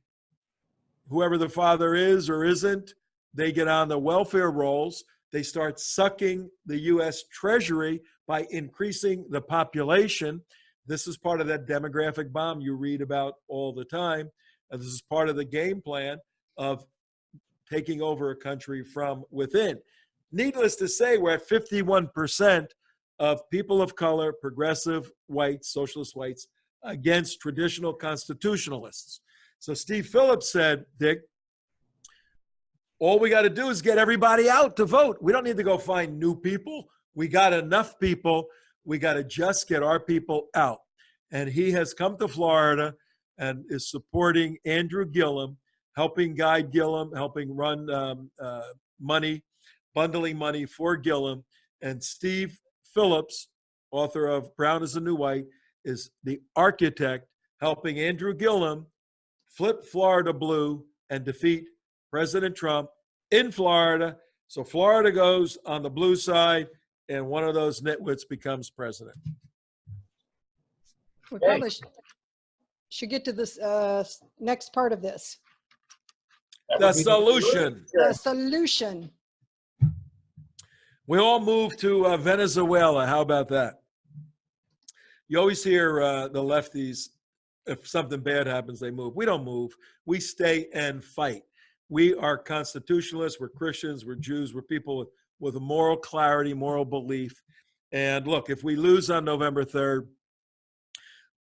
whoever the father is or isn't, they get on the welfare rolls. They start sucking the U.S. Treasury by increasing the population. This is part of that demographic bomb you read about all the time. And this is part of the game plan of taking over a country from within. Needless to say, we're at 51% of people of color, progressive whites, socialist whites, against traditional constitutionalists. So Steve Phillips said, Dick, all we got to do is get everybody out to vote. We don't need to go find new people. We got enough people. We got to just get our people out. And he has come to Florida and is supporting Andrew Gillum, helping guide Gillum, helping run money, bundling money for Gillum. And Steve Phillips, author of Brown is the New White, is the architect helping Andrew Gillum flip Florida blue and defeat President Trump in Florida. So Florida goes on the blue side, and one of those nitwits becomes president.
We probably should get to this next part of this.
The solution.
The solution.
We all move to Venezuela. How about that? You always hear the lefties, if something bad happens, they move. We don't move. We stay and fight. We are constitutionalists. We're Christians. We're Jews. We're people with a moral clarity, moral belief. And look, if we lose on November 3rd,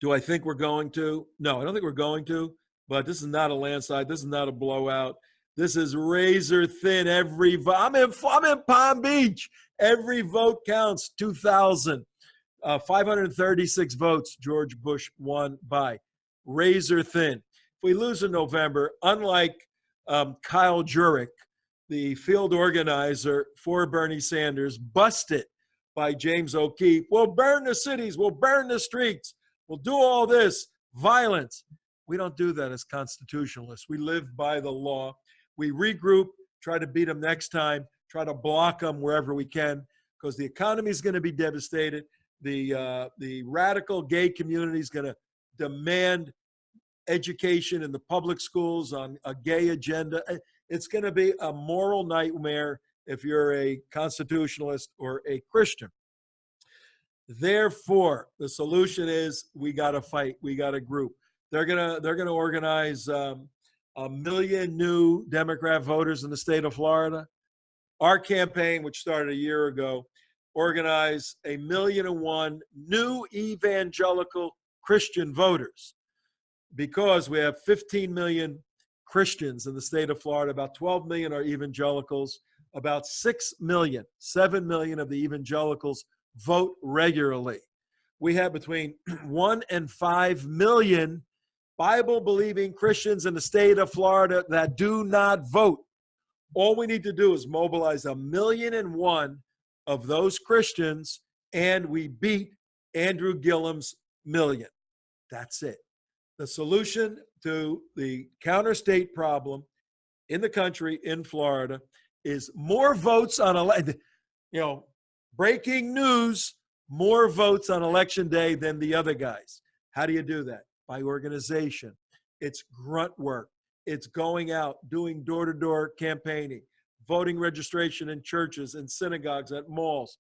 do I think we're going to? No, I don't think we're going to. But this is not a landslide. This is not a blowout. This is razor thin. Every vote. I'm in Palm Beach. Every vote counts. 2,000. 536 votes George Bush won by. Razor thin. If we lose in November, unlike Kyle Jurek, the field organizer for Bernie Sanders, busted by James O'Keefe, we'll burn the cities, we'll burn the streets, we'll do all this violence. We don't do that as constitutionalists. We live by the law. We regroup, try to beat them next time, try to block them wherever we can, because the economy is going to be devastated. The radical gay community is going to demand education in the public schools on a gay agenda. It's going to be a moral nightmare if you're a constitutionalist or a Christian. Therefore, the solution is we got to fight. We got to group. They're gonna organize 1 million new Democrat voters in the state of Florida. Our campaign, which started a year ago, organized 1,000,001 new evangelical Christian voters, because we have 15 million Christians in the state of Florida. About 12 million are evangelicals. About 6 million, 7 million of the evangelicals vote regularly. We have between 1 and 5 million Bible-believing Christians in the state of Florida that do not vote. All we need to do is mobilize 1,000,001 of those Christians, and we beat Andrew Gillum's million. That's it. The solution to the counter-state problem in the country, in Florida, is more votes on breaking news, more votes on election day than the other guys. How do you do that? By organization. It's grunt work. It's going out, doing door-to-door campaigning, voting registration in churches and synagogues, at malls.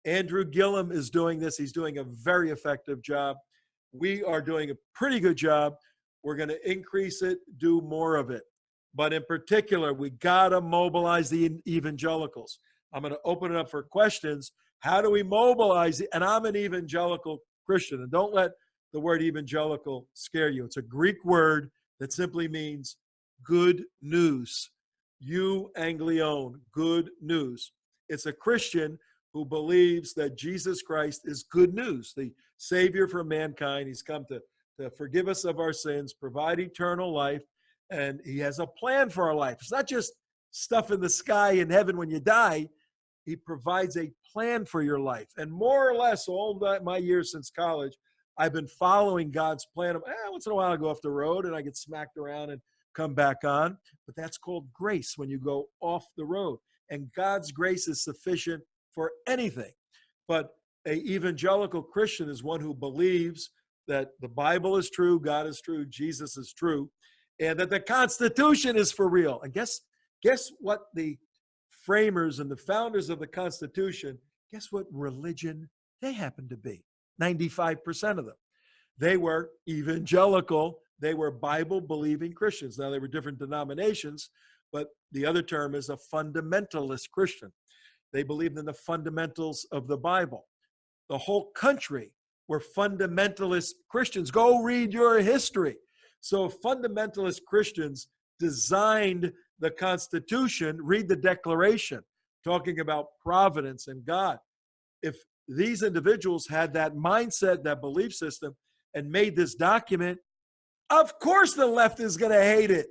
Andrew Gillum is doing this. He's doing a very effective job. We are doing a pretty good job. We're going to increase it, do more of it. But in particular, we got to mobilize the evangelicals. I'm going to open it up for questions. How do we mobilize it? And I'm an evangelical Christian. And don't let the word evangelical scare you. It's a Greek word that simply means good news. Euangelion, good news. It's a Christian who believes that Jesus Christ is good news, the Savior for mankind. He's come to forgive us of our sins, provide eternal life, and he has a plan for our life. It's not just stuff in the sky in heaven when you die. He provides a plan for your life. And more or less all my years since college, I've been following God's plan of, once in a while I go off the road and I get smacked around and come back on. But that's called grace when you go off the road. And God's grace is sufficient for anything. But an evangelical Christian is one who believes that the Bible is true, God is true, Jesus is true, and that the Constitution is for real. And guess what the framers and the founders of the Constitution, guess what religion they happen to be? 95% of them. They were evangelical. They were Bible-believing Christians. Now, they were different denominations, but the other term is a fundamentalist Christian. They believed in the fundamentals of the Bible. The whole country were fundamentalist Christians. Go read your history. So fundamentalist Christians designed the Constitution, read the Declaration, talking about providence and God. If these individuals had that mindset, that belief system, and made this document, of course the left is going to hate it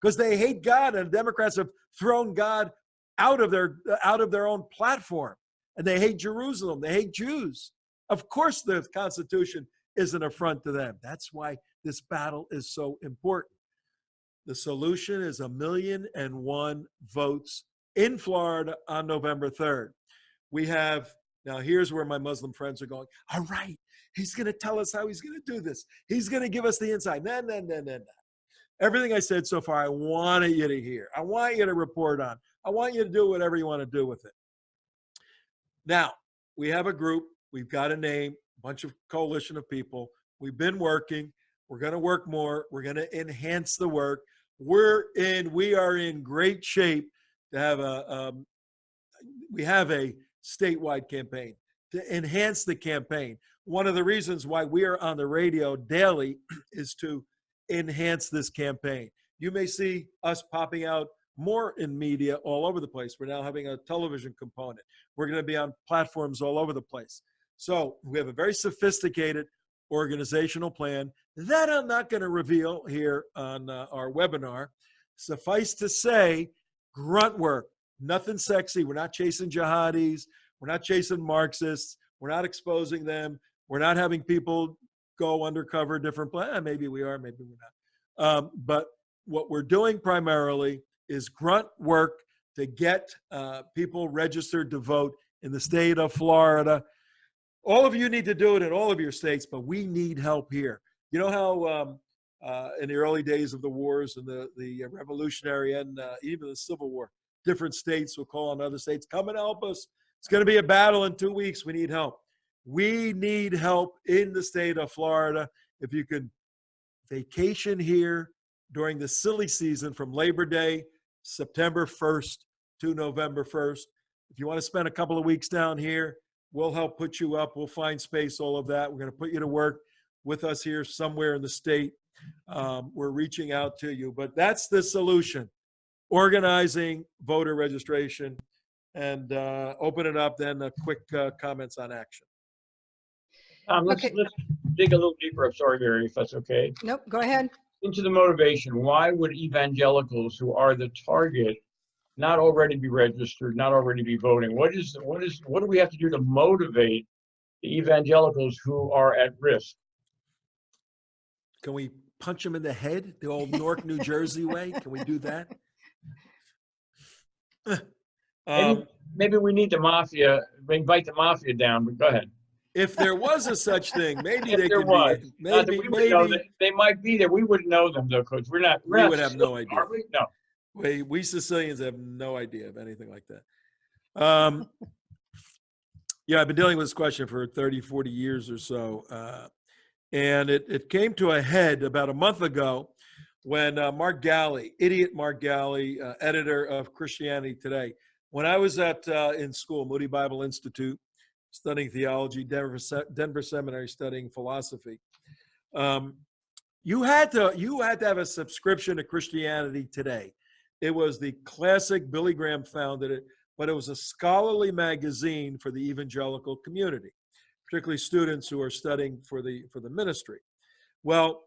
because they hate God, and Democrats have thrown God out of their own platform, and they hate Jerusalem. They hate Jews. Of course the Constitution is an affront to them. That's why this battle is so important. The solution is 1,000,001 votes in Florida on November 3rd. We have, now here's where my Muslim friends are going, all right, he's going to tell us how he's going to do this. He's going to give us the insight. No. Everything I said so far, I wanted you to hear. I want you to report on. I want you to do whatever you want to do with it. Now, we have a group. We've got a name, a bunch of coalition of people. We've been working. We're going to work more. We're going to enhance the work. We are in great shape to have we have a statewide campaign to enhance the campaign. One of the reasons why we are on the radio daily is to enhance this campaign. You may see us popping out more in media all over the place. We're now having a television component. We're going to be on platforms all over the place. So we have a very sophisticated organizational plan that I'm not going to reveal here on our webinar. Suffice to say, grunt work, nothing sexy. We're not chasing jihadis. We're not chasing Marxists. We're not exposing them. We're not having people go undercover different plans. Maybe we are, maybe we're not. But what we're doing primarily is grunt work to get people registered to vote in the state of Florida. All of you need to do it in all of your states, but we need help here. You know how in the early days of the wars and the Revolutionary and even the Civil War, different states will call on other states, come and help us. It's going to be a battle in 2 weeks. We need help. We need help in the state of Florida. If you can vacation here during the silly season from Labor Day, September 1st to November 1st. If you want to spend a couple of weeks down here, we'll help put you up. We'll find space, all of that. We're going to put you to work with us here somewhere in the state. We're reaching out to you, but that's the solution. Organizing voter registration and open it up, then quick comments on action.
Let's dig a little deeper. I'm sorry, Mary, if that's okay.
Nope, go ahead.
Into the motivation. Why would evangelicals who are the target not already be registered, not already be voting? What do we have to do to motivate the evangelicals who are at risk?
Can we punch them in the head the old Newark, New Jersey way? Can we do that?
Maybe we need the mafia, invite the mafia down, but go ahead.
If there was a such thing, maybe they could
be.
Maybe
they might be there. We wouldn't know them though, Coach. We
would have no idea.
Are we? No.
We Sicilians have no idea of anything like that. Yeah, I've been dealing with this question for 30, 40 years or so. And it came to a head about a month ago when Mark Galli, editor of Christianity Today, when I was in school, Moody Bible Institute, studying theology, Denver Seminary studying philosophy. You had to have a subscription to Christianity Today. It was the classic, Billy Graham founded it, but it was a scholarly magazine for the evangelical community, particularly students who are studying for the ministry. Well,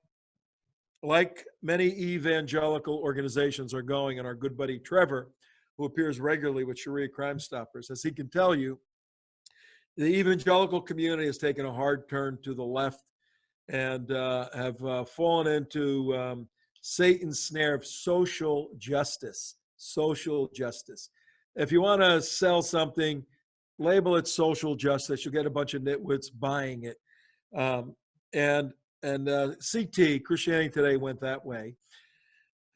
like many evangelical organizations are going, and our good buddy Trevor who appears regularly with Sharia Crime Stoppers. As he can tell you, the evangelical community has taken a hard turn to the left and have fallen into Satan's snare of social justice. Social justice. If you want to sell something, label it social justice. You'll get a bunch of nitwits buying it. And CT, Christianity Today, went that way.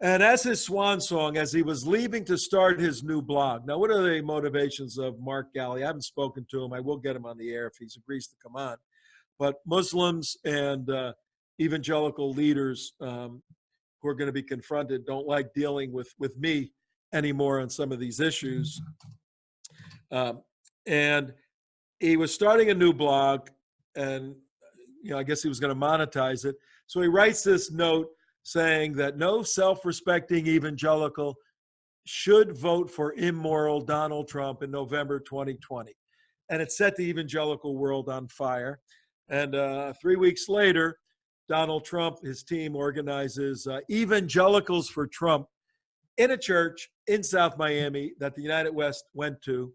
And as his swan song, as he was leaving to start his new blog. Now, what are the motivations of Mark Galley? I haven't spoken to him. I will get him on the air if he agrees to come on. But Muslims and evangelical leaders who are going to be confronted don't like dealing with me anymore on some of these issues. And he was starting a new blog, and I guess he was going to monetize it. So he writes this note saying that no self-respecting evangelical should vote for immoral Donald Trump in November 2020. And it set the evangelical world on fire. And 3 weeks later, Donald Trump, his team organizes Evangelicals for Trump in a church in South Miami that the United West went to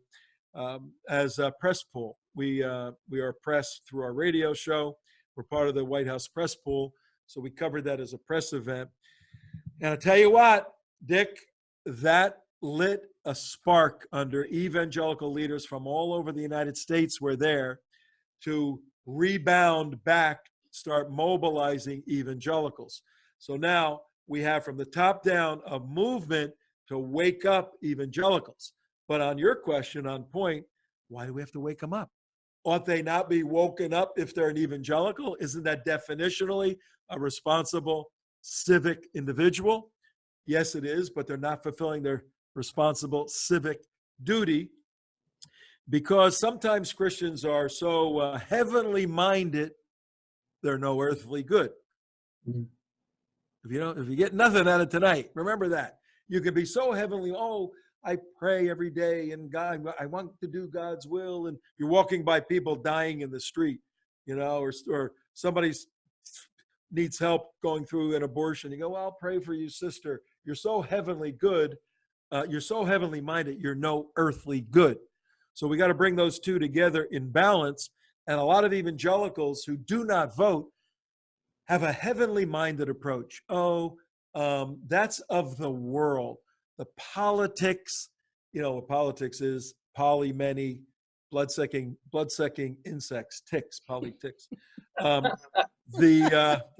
as a press pool. We are press through our radio show. We're part of the White House press pool. So we covered that as a press event. And I'll tell you what, Dick, that lit a spark under evangelical leaders from all over the United States were there to rebound back, start mobilizing evangelicals. So now we have from the top down a movement to wake up evangelicals. But on your question on point, why do we have to wake them up? Ought they not be woken up if they're an evangelical? Isn't that definitionally a responsible civic individual? Yes, it is, but they're not fulfilling their responsible civic duty because sometimes Christians are so heavenly minded, they're no earthly good. Mm-hmm. If you get nothing out of tonight, remember that. You can be so heavenly, I pray every day and God, I want to do God's will. And you're walking by people dying in the street, or somebody needs help going through an abortion. You go, well, I'll pray for you, sister. You're so heavenly good. You're so heavenly minded. You're no earthly good. So we got to bring those two together in balance. And a lot of evangelicals who do not vote have a heavenly minded approach. That's of the world. The politics, what politics is, poly, many, blood-sucking insects, ticks, polyticks. You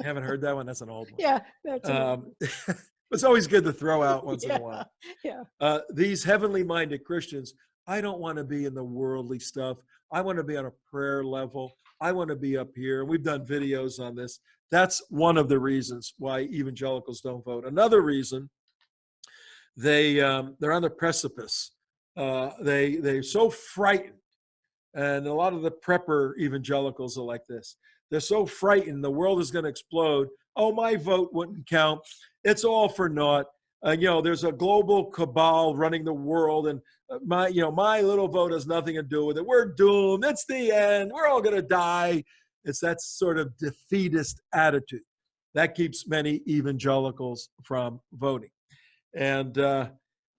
haven't heard that one? That's an old one.
Yeah, that's an old one.
It's always good to throw out once in a while.
Yeah.
These heavenly minded Christians, I don't want to be in the worldly stuff. I want to be on a prayer level. I want to be up here. And we've done videos on this. That's one of the reasons why evangelicals don't vote. Another reason, they're on the precipice. They're so frightened. And a lot of the prepper evangelicals are like this. They're so frightened the world is going to explode. Oh, my vote wouldn't count. It's all for naught. There's a global cabal running the world, and my little vote has nothing to do with it. We're doomed. It's the end. We're all going to die. It's that sort of defeatist attitude that keeps many evangelicals from voting. And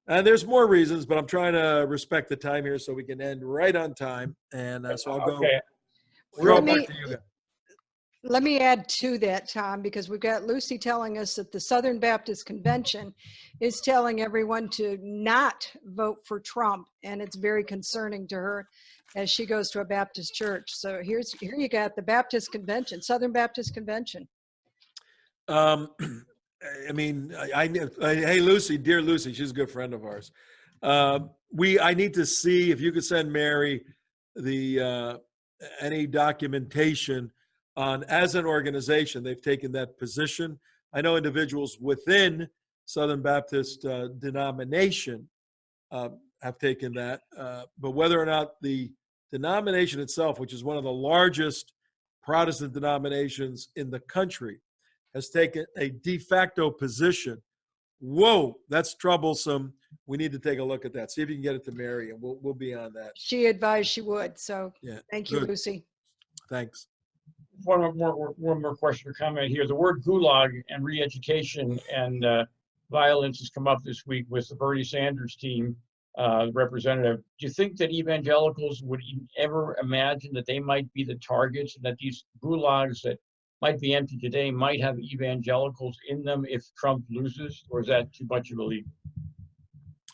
there's more reasons, but I'm trying to respect the time here so we can end right on time. And so I'll go.
Okay.
Throw it back to you guys.
Let me add to that, Tom, because we've got Lucy telling us that the Southern Baptist Convention is telling everyone to not vote for Trump, and it's very concerning to her as she goes to a Baptist church. So here you got the Baptist Convention, Southern Baptist Convention.
Hey, Lucy, dear Lucy, she's a good friend of ours. I need to see if you could send Mary any documentation on, as an organization, they've taken that position. I know individuals within Southern Baptist denomination have taken that, but whether or not the denomination itself, which is one of the largest Protestant denominations in the country, has taken a de facto position. Whoa, that's troublesome. We need to take a look at that. See if you can get it to Mary, and we'll be on that.
She advised she would. So
yeah,
thank you,
good.
Lucy.
Thanks.
One more question or comment here. The word gulag and re-education and violence has come up this week with the Bernie Sanders team representative, do you think that evangelicals would ever imagine that they might be the targets and that these gulags that might be empty today might have evangelicals in them if Trump loses? Or is that too much of a leap?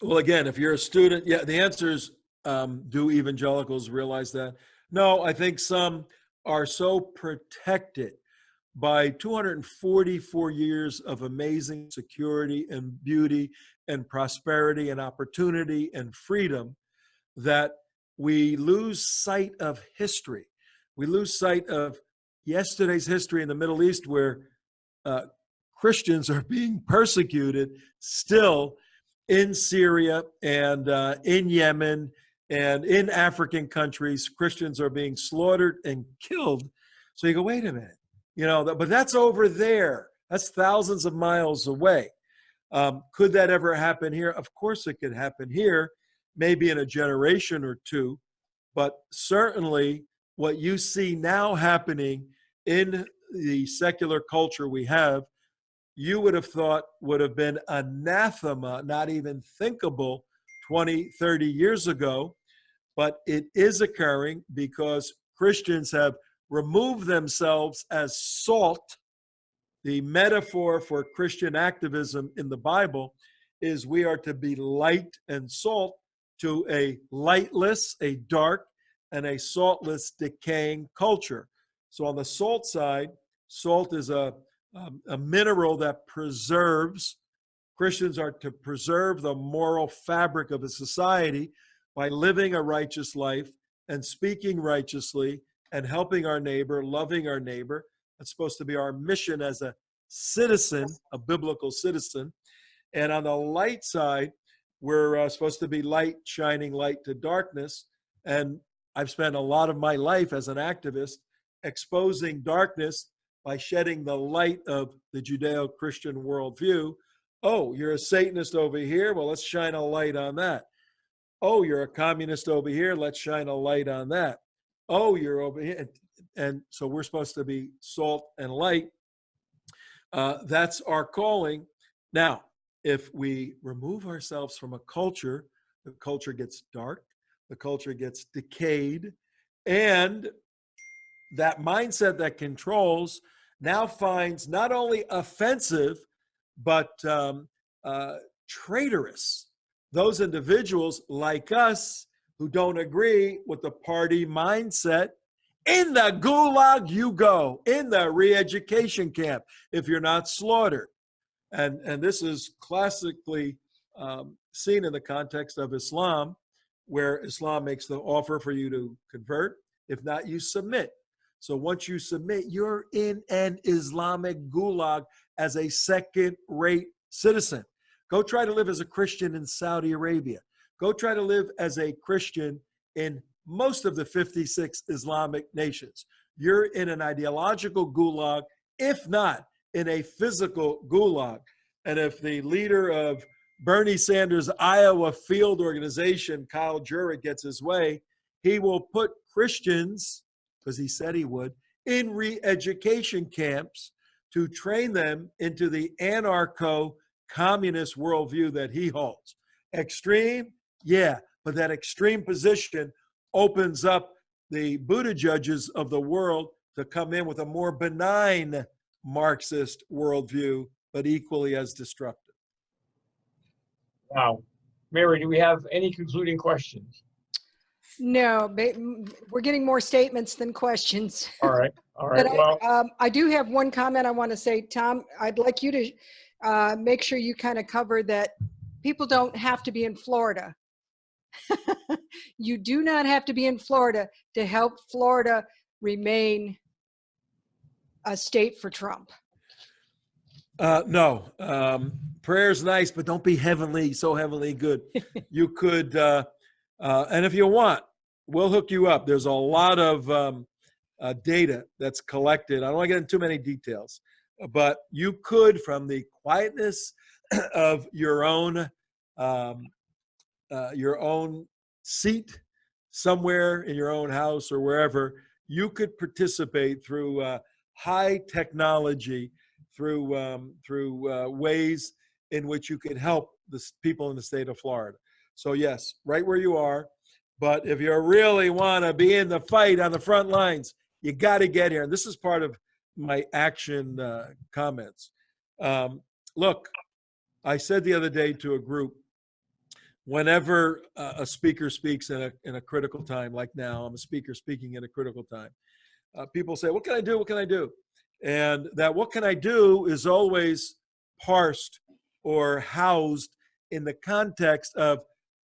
Well, again, if you're a student, yeah, the answer is, do evangelicals realize that? No, I think some are so protected by 244 years of amazing security and beauty and prosperity and opportunity and freedom that we lose sight of history. We lose sight of yesterday's history in the Middle East, where Christians are being persecuted still in Syria and in Yemen and in African countries. Christians are being slaughtered and killed. So you go, wait a minute, but that's over there. That's thousands of miles away. Could that ever happen here? Of course it could happen here, maybe in a generation or two, but certainly what you see now happening in the secular culture we have, you would have thought would have been anathema, not even thinkable 20, 30 years ago. But it is occurring because Christians have removed themselves as salt. The metaphor for Christian activism in the Bible is we are to be light and salt to a lightless, a dark, and a saltless, decaying culture. So on the salt side, salt is a mineral that preserves. Christians are to preserve the moral fabric of a society by living a righteous life and speaking righteously and helping our neighbor, loving our neighbor. That's supposed to be our mission as a citizen, a biblical citizen. And on the light side, we're supposed to be light, shining light to darkness. And I've spent a lot of my life as an activist exposing darkness by shedding the light of the Judeo-Christian worldview. Oh, you're a Satanist over here? Well, let's shine a light on that. Oh, you're a communist over here? Let's shine a light on that. Oh, you're over here. And so we're supposed to be salt and light. That's our calling. Now, if we remove ourselves from a culture, the culture gets dark, the culture gets decayed, and that mindset that controls now finds not only offensive, but traitorous those individuals like us who don't agree with the party mindset. In the gulag you go, in the re-education camp, if you're not slaughtered. And this is classically seen in the context of Islam, where Islam makes the offer for you to convert. If not, you submit. So once you submit, you're in an Islamic gulag as a second-rate citizen. Go try to live as a Christian in Saudi Arabia. Go try to live as a Christian in most of the 56 Islamic nations. You're in an ideological gulag, if not in a physical gulag. And if the leader of Bernie Sanders' Iowa field organization, Kyle Jurek, gets his way, he will put Christians, because he said he would, in re-education camps to train them into the anarcho-communist worldview that he holds. Extreme? Yeah, but that extreme position opens up the Buddha judges of the world to come in with a more benign Marxist worldview, but equally as destructive.
Wow. Mary, do we have any concluding questions?
No, we're getting more statements than questions.
All right. All right.
But I do have one comment I want to say, Tom. I'd like you to make sure you kind of cover that people don't have to be in Florida. You do not have to be in Florida to help Florida remain a state for Trump.
No. Prayer's nice, but don't be so heavenly good. You could, and if you want, we'll hook you up. There's a lot of data that's collected. I don't want to get into too many details, but you could, from the quietness of your own seat somewhere in your own house or wherever, you could participate through high technology, through ways in which you could help the people in the state of Florida. So yes, right where you are. But if you really want to be in the fight on the front lines, you got to get here. And this is part of my action comments. Look, I said the other day to a group, whenever a speaker speaks in a critical time, like now, I'm a speaker speaking in a critical time. People say, what can I do? What can I do? And that what can I do is always parsed or housed in the context of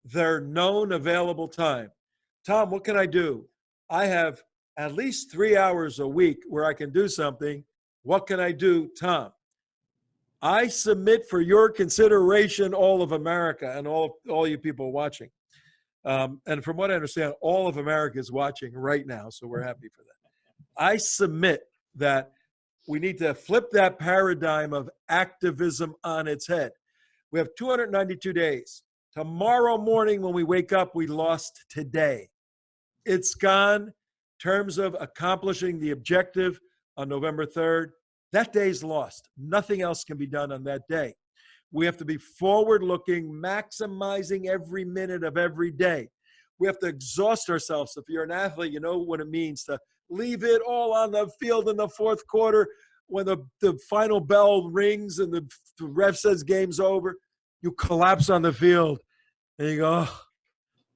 their known available time. Tom, what can I do? I have at least 3 hours a week where I can do something. What can I do, Tom? I submit for your consideration, all of America and all you people watching. And from what I understand, all of America is watching right now, so we're happy for that. I submit that we need to flip that paradigm of activism on its head. We have 292 days. Tomorrow morning when we wake up, we lost today. It's gone. In terms of accomplishing the objective on November 3rd, that day's lost. Nothing else can be done on that day. We have to be forward-looking, maximizing every minute of every day. We have to exhaust ourselves. If you're an athlete, you know what it means to leave it all on the field in the fourth quarter when the final bell rings and the ref says game's over. You collapse on the field and you go, oh,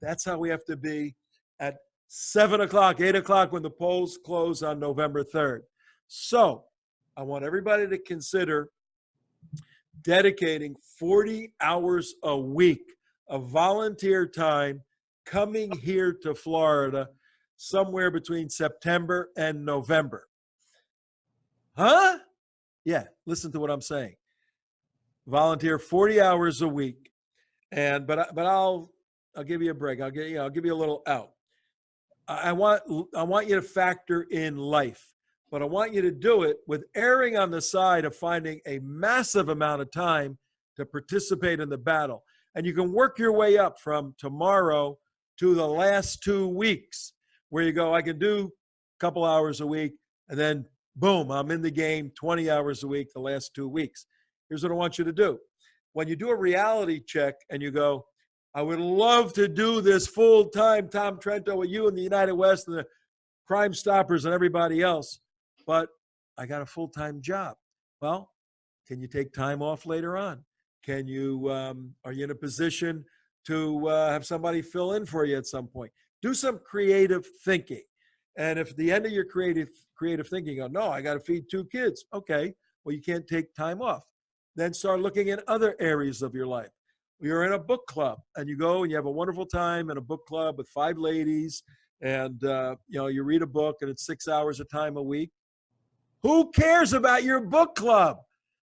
that's how we have to be at 7 o'clock, 8 o'clock when the polls close on November 3rd. So I want everybody to consider dedicating 40 hours a week of volunteer time coming here to Florida somewhere between September and November. Huh? Yeah, listen to what I'm saying. Volunteer 40 hours a week. But I'll give you a break. I'll give you a little out. I want you to factor in life, but I want you to do it with erring on the side of finding a massive amount of time to participate in the battle. And you can work your way up from tomorrow to the last 2 weeks where you go, I can do a couple hours a week, and then boom, I'm in the game 20 hours a week the last 2 weeks. Here's what I want you to do. When you do a reality check and you go, I would love to do this full-time, Tom Trento, with you in the United West and the Crime Stoppers and everybody else, but I got a full-time job. Well, can you take time off later on? Can you, are you in a position to have somebody fill in for you at some point? Do some creative thinking. And if at the end of your creative thinking, you go, no, I got to feed 2 kids. Okay, well, you can't take time off. Then start looking at other areas of your life. You're in a book club and you go and you have a wonderful time in a book club with 5 ladies and you read a book and it's 6 hours of time a week. Who cares about your book club?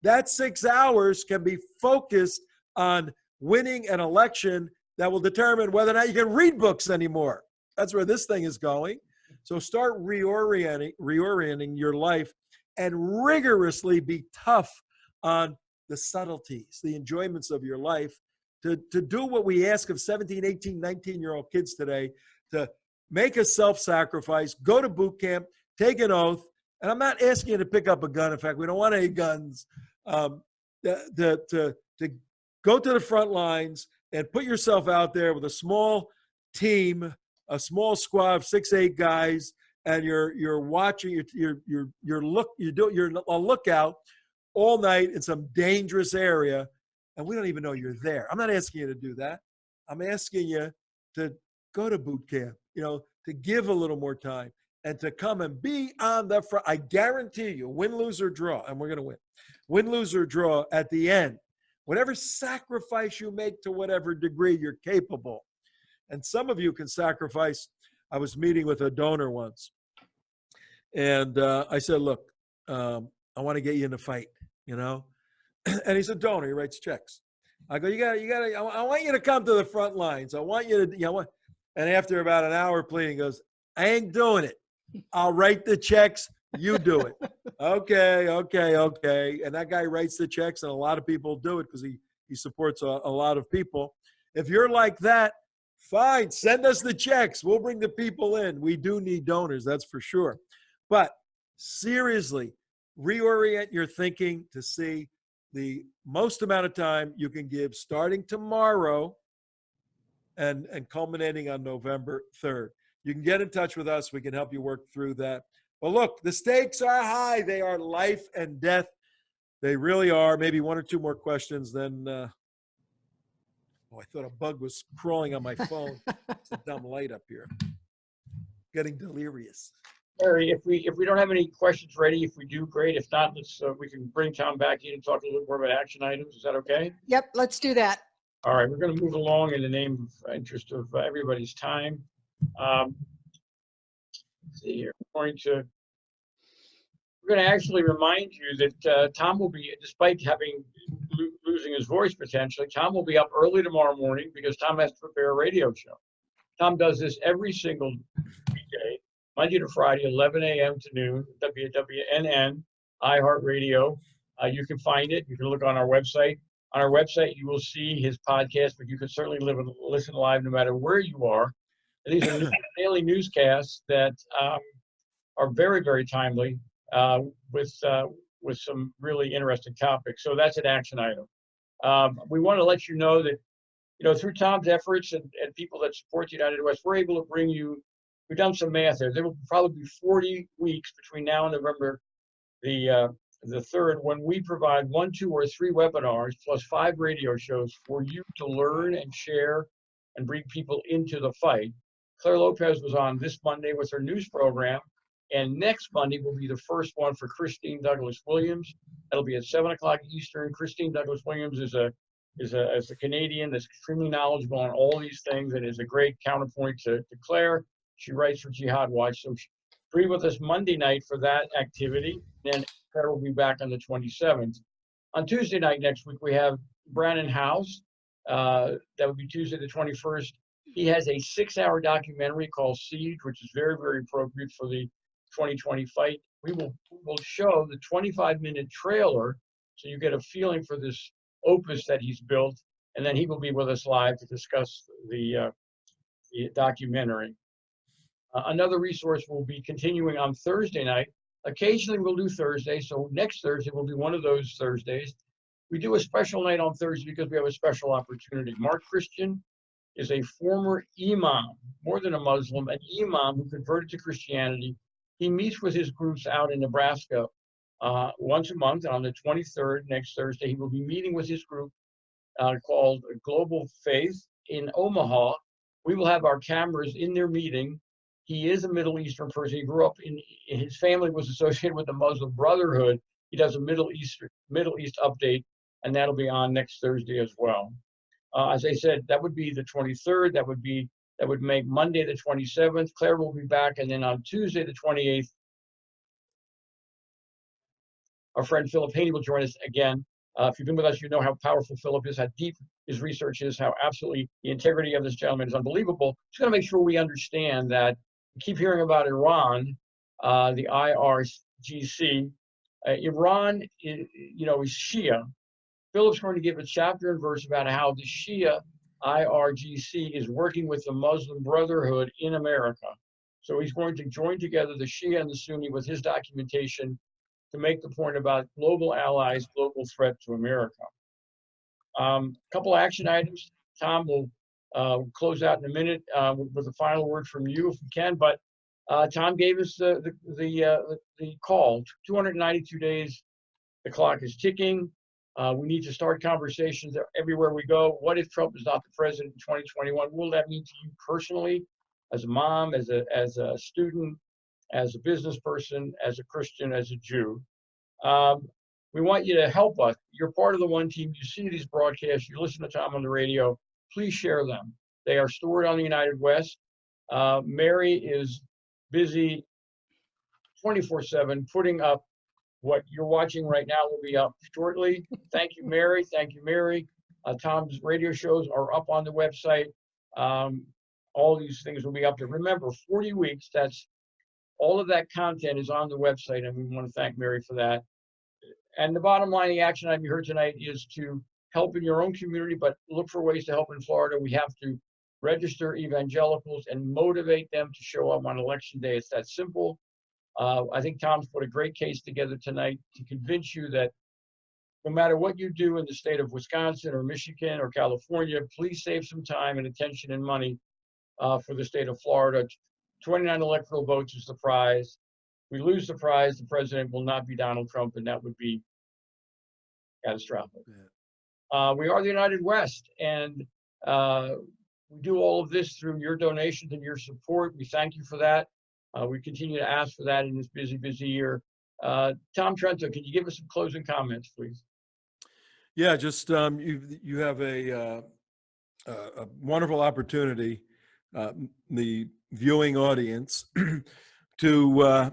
That 6 hours can be focused on winning an election that will determine whether or not you can read books anymore. That's where this thing is going. So start reorienting your life and rigorously be tough on the subtleties, the enjoyments of your life, to do what we ask of 17, 18, 19-year-old kids today, to make a self-sacrifice, go to boot camp, take an oath. And I'm not asking you to pick up a gun. In fact, we don't want any guns. To go to the front lines and put yourself out there with a small team, a small squad of 6, 8 guys, and you're watching, you're a lookout all night in some dangerous area, and we don't even know you're there. I'm not asking you to do that. I'm asking you to go to boot camp, to give a little more time and to come and be on the front. I guarantee you, win, lose, or draw, and we're going to win. Win, lose, or draw at the end. Whatever sacrifice you make to whatever degree you're capable. And some of you can sacrifice. I was meeting with a donor once, and I said, look, I want to get you in a fight, And he's a donor. He writes checks. I go, you got to. I want you to come to the front lines. I want you to, And after about an hour pleading, he goes, I ain't doing it. I'll write the checks. You do it. Okay. And that guy writes the checks, and a lot of people do it because he supports a lot of people. If you're like that, fine. Send us the checks. We'll bring the people in. We do need donors, that's for sure. But seriously, reorient your thinking to see the most amount of time you can give starting tomorrow and culminating on November 3rd. You can get in touch with us. We can help you work through that. But look, the stakes are high. They are life and death. They really are. Maybe one or two more questions, then. Oh, I thought a bug was crawling on my phone. It's a dumb light up here. Getting delirious.
Mary, if we don't have any questions ready, if we do, great. If not, let's we can bring Tom back in and talk a little more about action items. Is that okay?
Yep, let's do that.
All right, we're going to move along in the name of interest of everybody's time. Let's see here. We're going to actually remind you that Tom will be, despite having losing his voice potentially, Tom will be up early tomorrow morning because Tom has to prepare a radio show. Tom does this every single weekday, Monday to Friday, 11 a.m. to noon, WWNN, iHeartRadio. You can find it. You can look on our website. On our website, you will see his podcast, but you can certainly listen live no matter where you are. And these are daily newscasts that are very, very timely with some really interesting topics. So that's an action item. We want to let you know that, through Tom's efforts and people that support the United West, we're able to bring you, we've done some math there. There will probably be 40 weeks between now and November the 3rd when we provide 1, 2, or 3 webinars plus 5 radio shows for you to learn and share and bring people into the fight. Claire Lopez was on this Monday with her news program, and next Monday will be the first one for Christine Douglas Williams. That'll be at 7 o'clock Eastern. Christine Douglas Williams is a Canadian that's extremely knowledgeable on all these things and is a great counterpoint to Claire. She writes for Jihad Watch, so be with us Monday night for that activity. Then Claire will be back on the 27th. On Tuesday night next week, we have Brandon House. That would be Tuesday the 21st. He has a 6-hour documentary called Siege, which is very, very appropriate for the 2020 fight. We will show the 25-minute trailer so you get a feeling for this opus that he's built, and then he will be with us live to discuss the documentary. Another resource will be continuing on Thursday night. Occasionally we'll do Thursday, so next Thursday will be one of those Thursdays. We do a special night on Thursday because we have a special opportunity. Mark Christian is a former imam, more than a Muslim, an imam who converted to Christianity. He meets with his groups out in Nebraska once a month. And on the 23rd, next Thursday, he will be meeting with his group called Global Faith in Omaha. We will have our cameras in their meeting. He is a Middle Eastern person. He grew up his family was associated with the Muslim Brotherhood. He does a Middle East update, and that'll be on next Thursday as well. As I said, that would be the 23rd. That would make Monday the 27th. Claire will be back, and then on Tuesday the 28th, our friend Philip Haney will join us again. If you've been with us, you know how powerful Philip is, how deep his research is, how absolutely the integrity of this gentleman is unbelievable. Just going to make sure we understand that we keep hearing about Iran, the IRGC. Iran, is Shia. Philip's going to give a chapter and verse about how the Shia IRGC is working with the Muslim Brotherhood in America. So he's going to join together the Shia and the Sunni with his documentation to make the point about global allies, global threat to America. A couple action items. Tom will close out in a minute with a final word from you if we can. But Tom gave us the call. 292 days. The clock is ticking. We need to start conversations everywhere we go. What if Trump is not the president in 2021? What will that mean to you personally, as a mom, as a student, as a business person, as a Christian, as a Jew? We want you to help us. You're part of the One Team. You see these broadcasts. You listen to Tom on the radio. Please share them. They are stored on the United West. Mary is busy 24/7 putting up what you're watching right now will be up shortly. Thank you, Mary. Thank you, Mary. Tom's radio shows are up on the website. All these things will be up there. Remember, 40 weeks, that's all of that content is on the website, and we want to thank Mary for that. And the bottom line, the action item you heard tonight is to help in your own community, but look for ways to help in Florida. We have to register evangelicals and motivate them to show up on election day. It's that simple. I think Tom's put a great case together tonight to convince you that no matter what you do in the state of Wisconsin or Michigan or California, please save some time and attention and money for the state of Florida. 29 electoral votes is the prize. If we lose the prize, the president will not be Donald Trump, and that would be catastrophic.
Yeah.
We are the United West, and we do all of this through your donations and your support. We thank you for that. We continue to ask for that in this busy, busy year. Tom Trento, can you give us some closing comments, please?
Yeah, just you have a wonderful opportunity, the viewing audience, to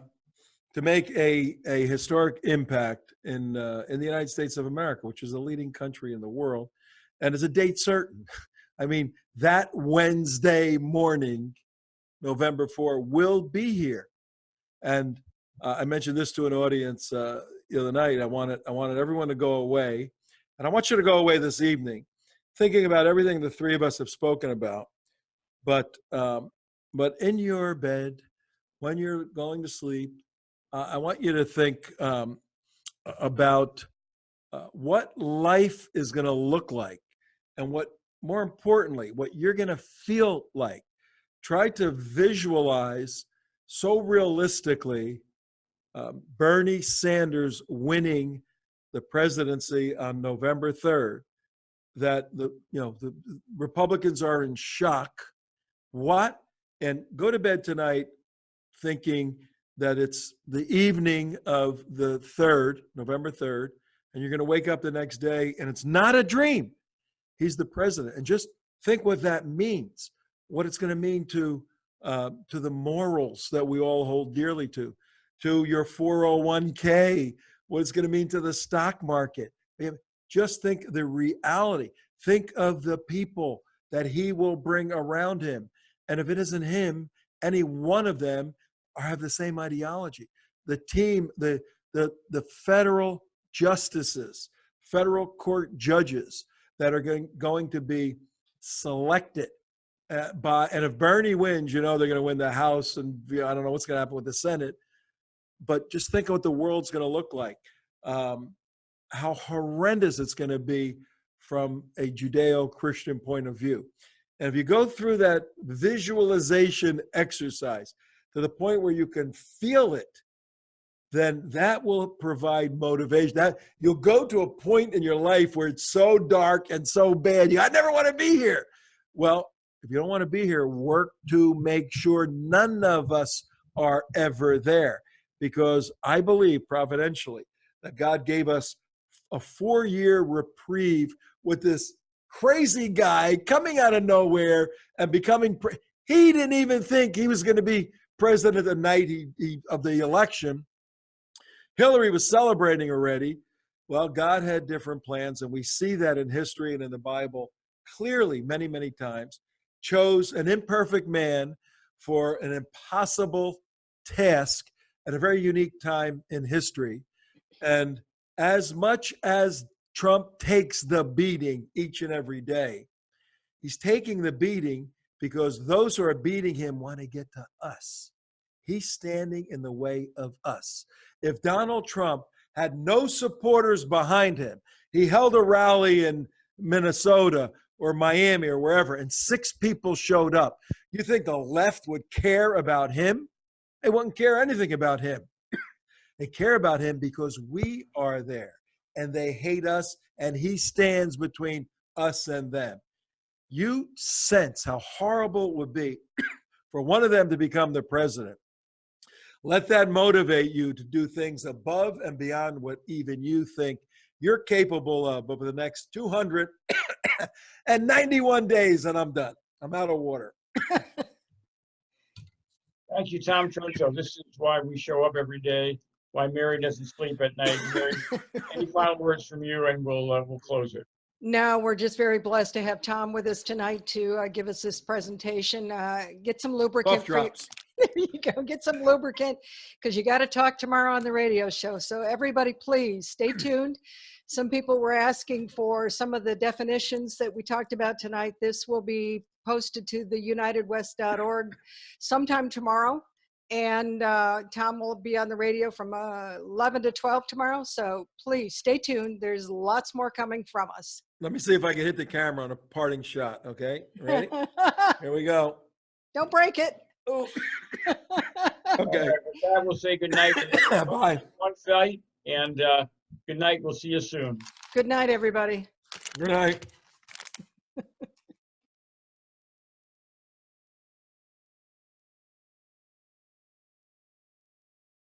make a historic impact in the United States of America, which is a leading country in the world, and is a date certain. I mean, that Wednesday morning, November 4, will be here. And I mentioned this to an audience the other night. I wanted everyone to go away, and I want you to go away this evening, thinking about everything the three of us have spoken about. But in your bed, when you're going to sleep, I want you to think about what life is going to look like, and what, more importantly, what you're going to feel like. Try to visualize so realistically Bernie Sanders winning the presidency on November 3rd that the Republicans are in shock. What? And go to bed tonight thinking that it's the evening of the 3rd, November 3rd, and you're going to wake up the next day and it's not a dream. He's the president. And just think what that means, what it's going to mean to the morals that we all hold dearly to your 401k, what it's going to mean to the stock market. Just think the reality. Think of the people that he will bring around him. And if it isn't him, any one of them have the same ideology. The team, the federal justices, federal court judges that are going to be selected and if Bernie wins, they're going to win the House, and I don't know what's going to happen with the Senate. But just think of what the world's going to look like, how horrendous it's going to be from a Judeo-Christian point of view. And if you go through that visualization exercise to the point where you can feel it, then that will provide motivation. That you'll go to a point in your life where it's so dark and so bad, I never want to be here. Well, if you don't want to be here, work to make sure none of us are ever there. Because I believe providentially that God gave us a 4-year reprieve with this crazy guy coming out of nowhere and becoming, he didn't even think he was going to be president the night of the election. Hillary was celebrating already. Well, God had different plans, and we see that in history and in the Bible clearly many, many times. Chose an imperfect man for an impossible task at a very unique time in history. And as much as Trump takes the beating each and every day, he's taking the beating because those who are beating him want to get to us. He's standing in the way of us. If Donald Trump had no supporters behind him, he held a rally in Minnesota or Miami or wherever, and 6 people showed up, you think the left would care about him? They wouldn't care anything about him. They care about him because we are there, and they hate us, and he stands between us and them. You sense how horrible it would be for one of them to become the president. Let that motivate you to do things above and beyond what even you think you're capable of over the next 291 days, and I'm done. I'm out of water.
Thank you, Tom Trento. This is why we show up every day, why Mary doesn't sleep at night. Mary, any final words from you, and we'll close it.
No, we're just very blessed to have Tom with us tonight to give us this presentation. Get some lubricant.
Cough drops.
There you go. Get some lubricant, because you got to talk tomorrow on the radio show. So everybody, please stay tuned. Some people were asking for some of the definitions that we talked about tonight. This will be posted to the unitedwest.org sometime tomorrow. And Tom will be on the radio from 11 to 12 tomorrow. So please stay tuned. There's lots more coming from us.
Let me see if I can hit the camera on a parting shot. Okay, ready? Here we go.
Don't break it.
Oh.
All
Okay.
right, with that, we'll say good night.
Bye.
One fight, and good night. We'll see you soon.
Good night, everybody.
Good night.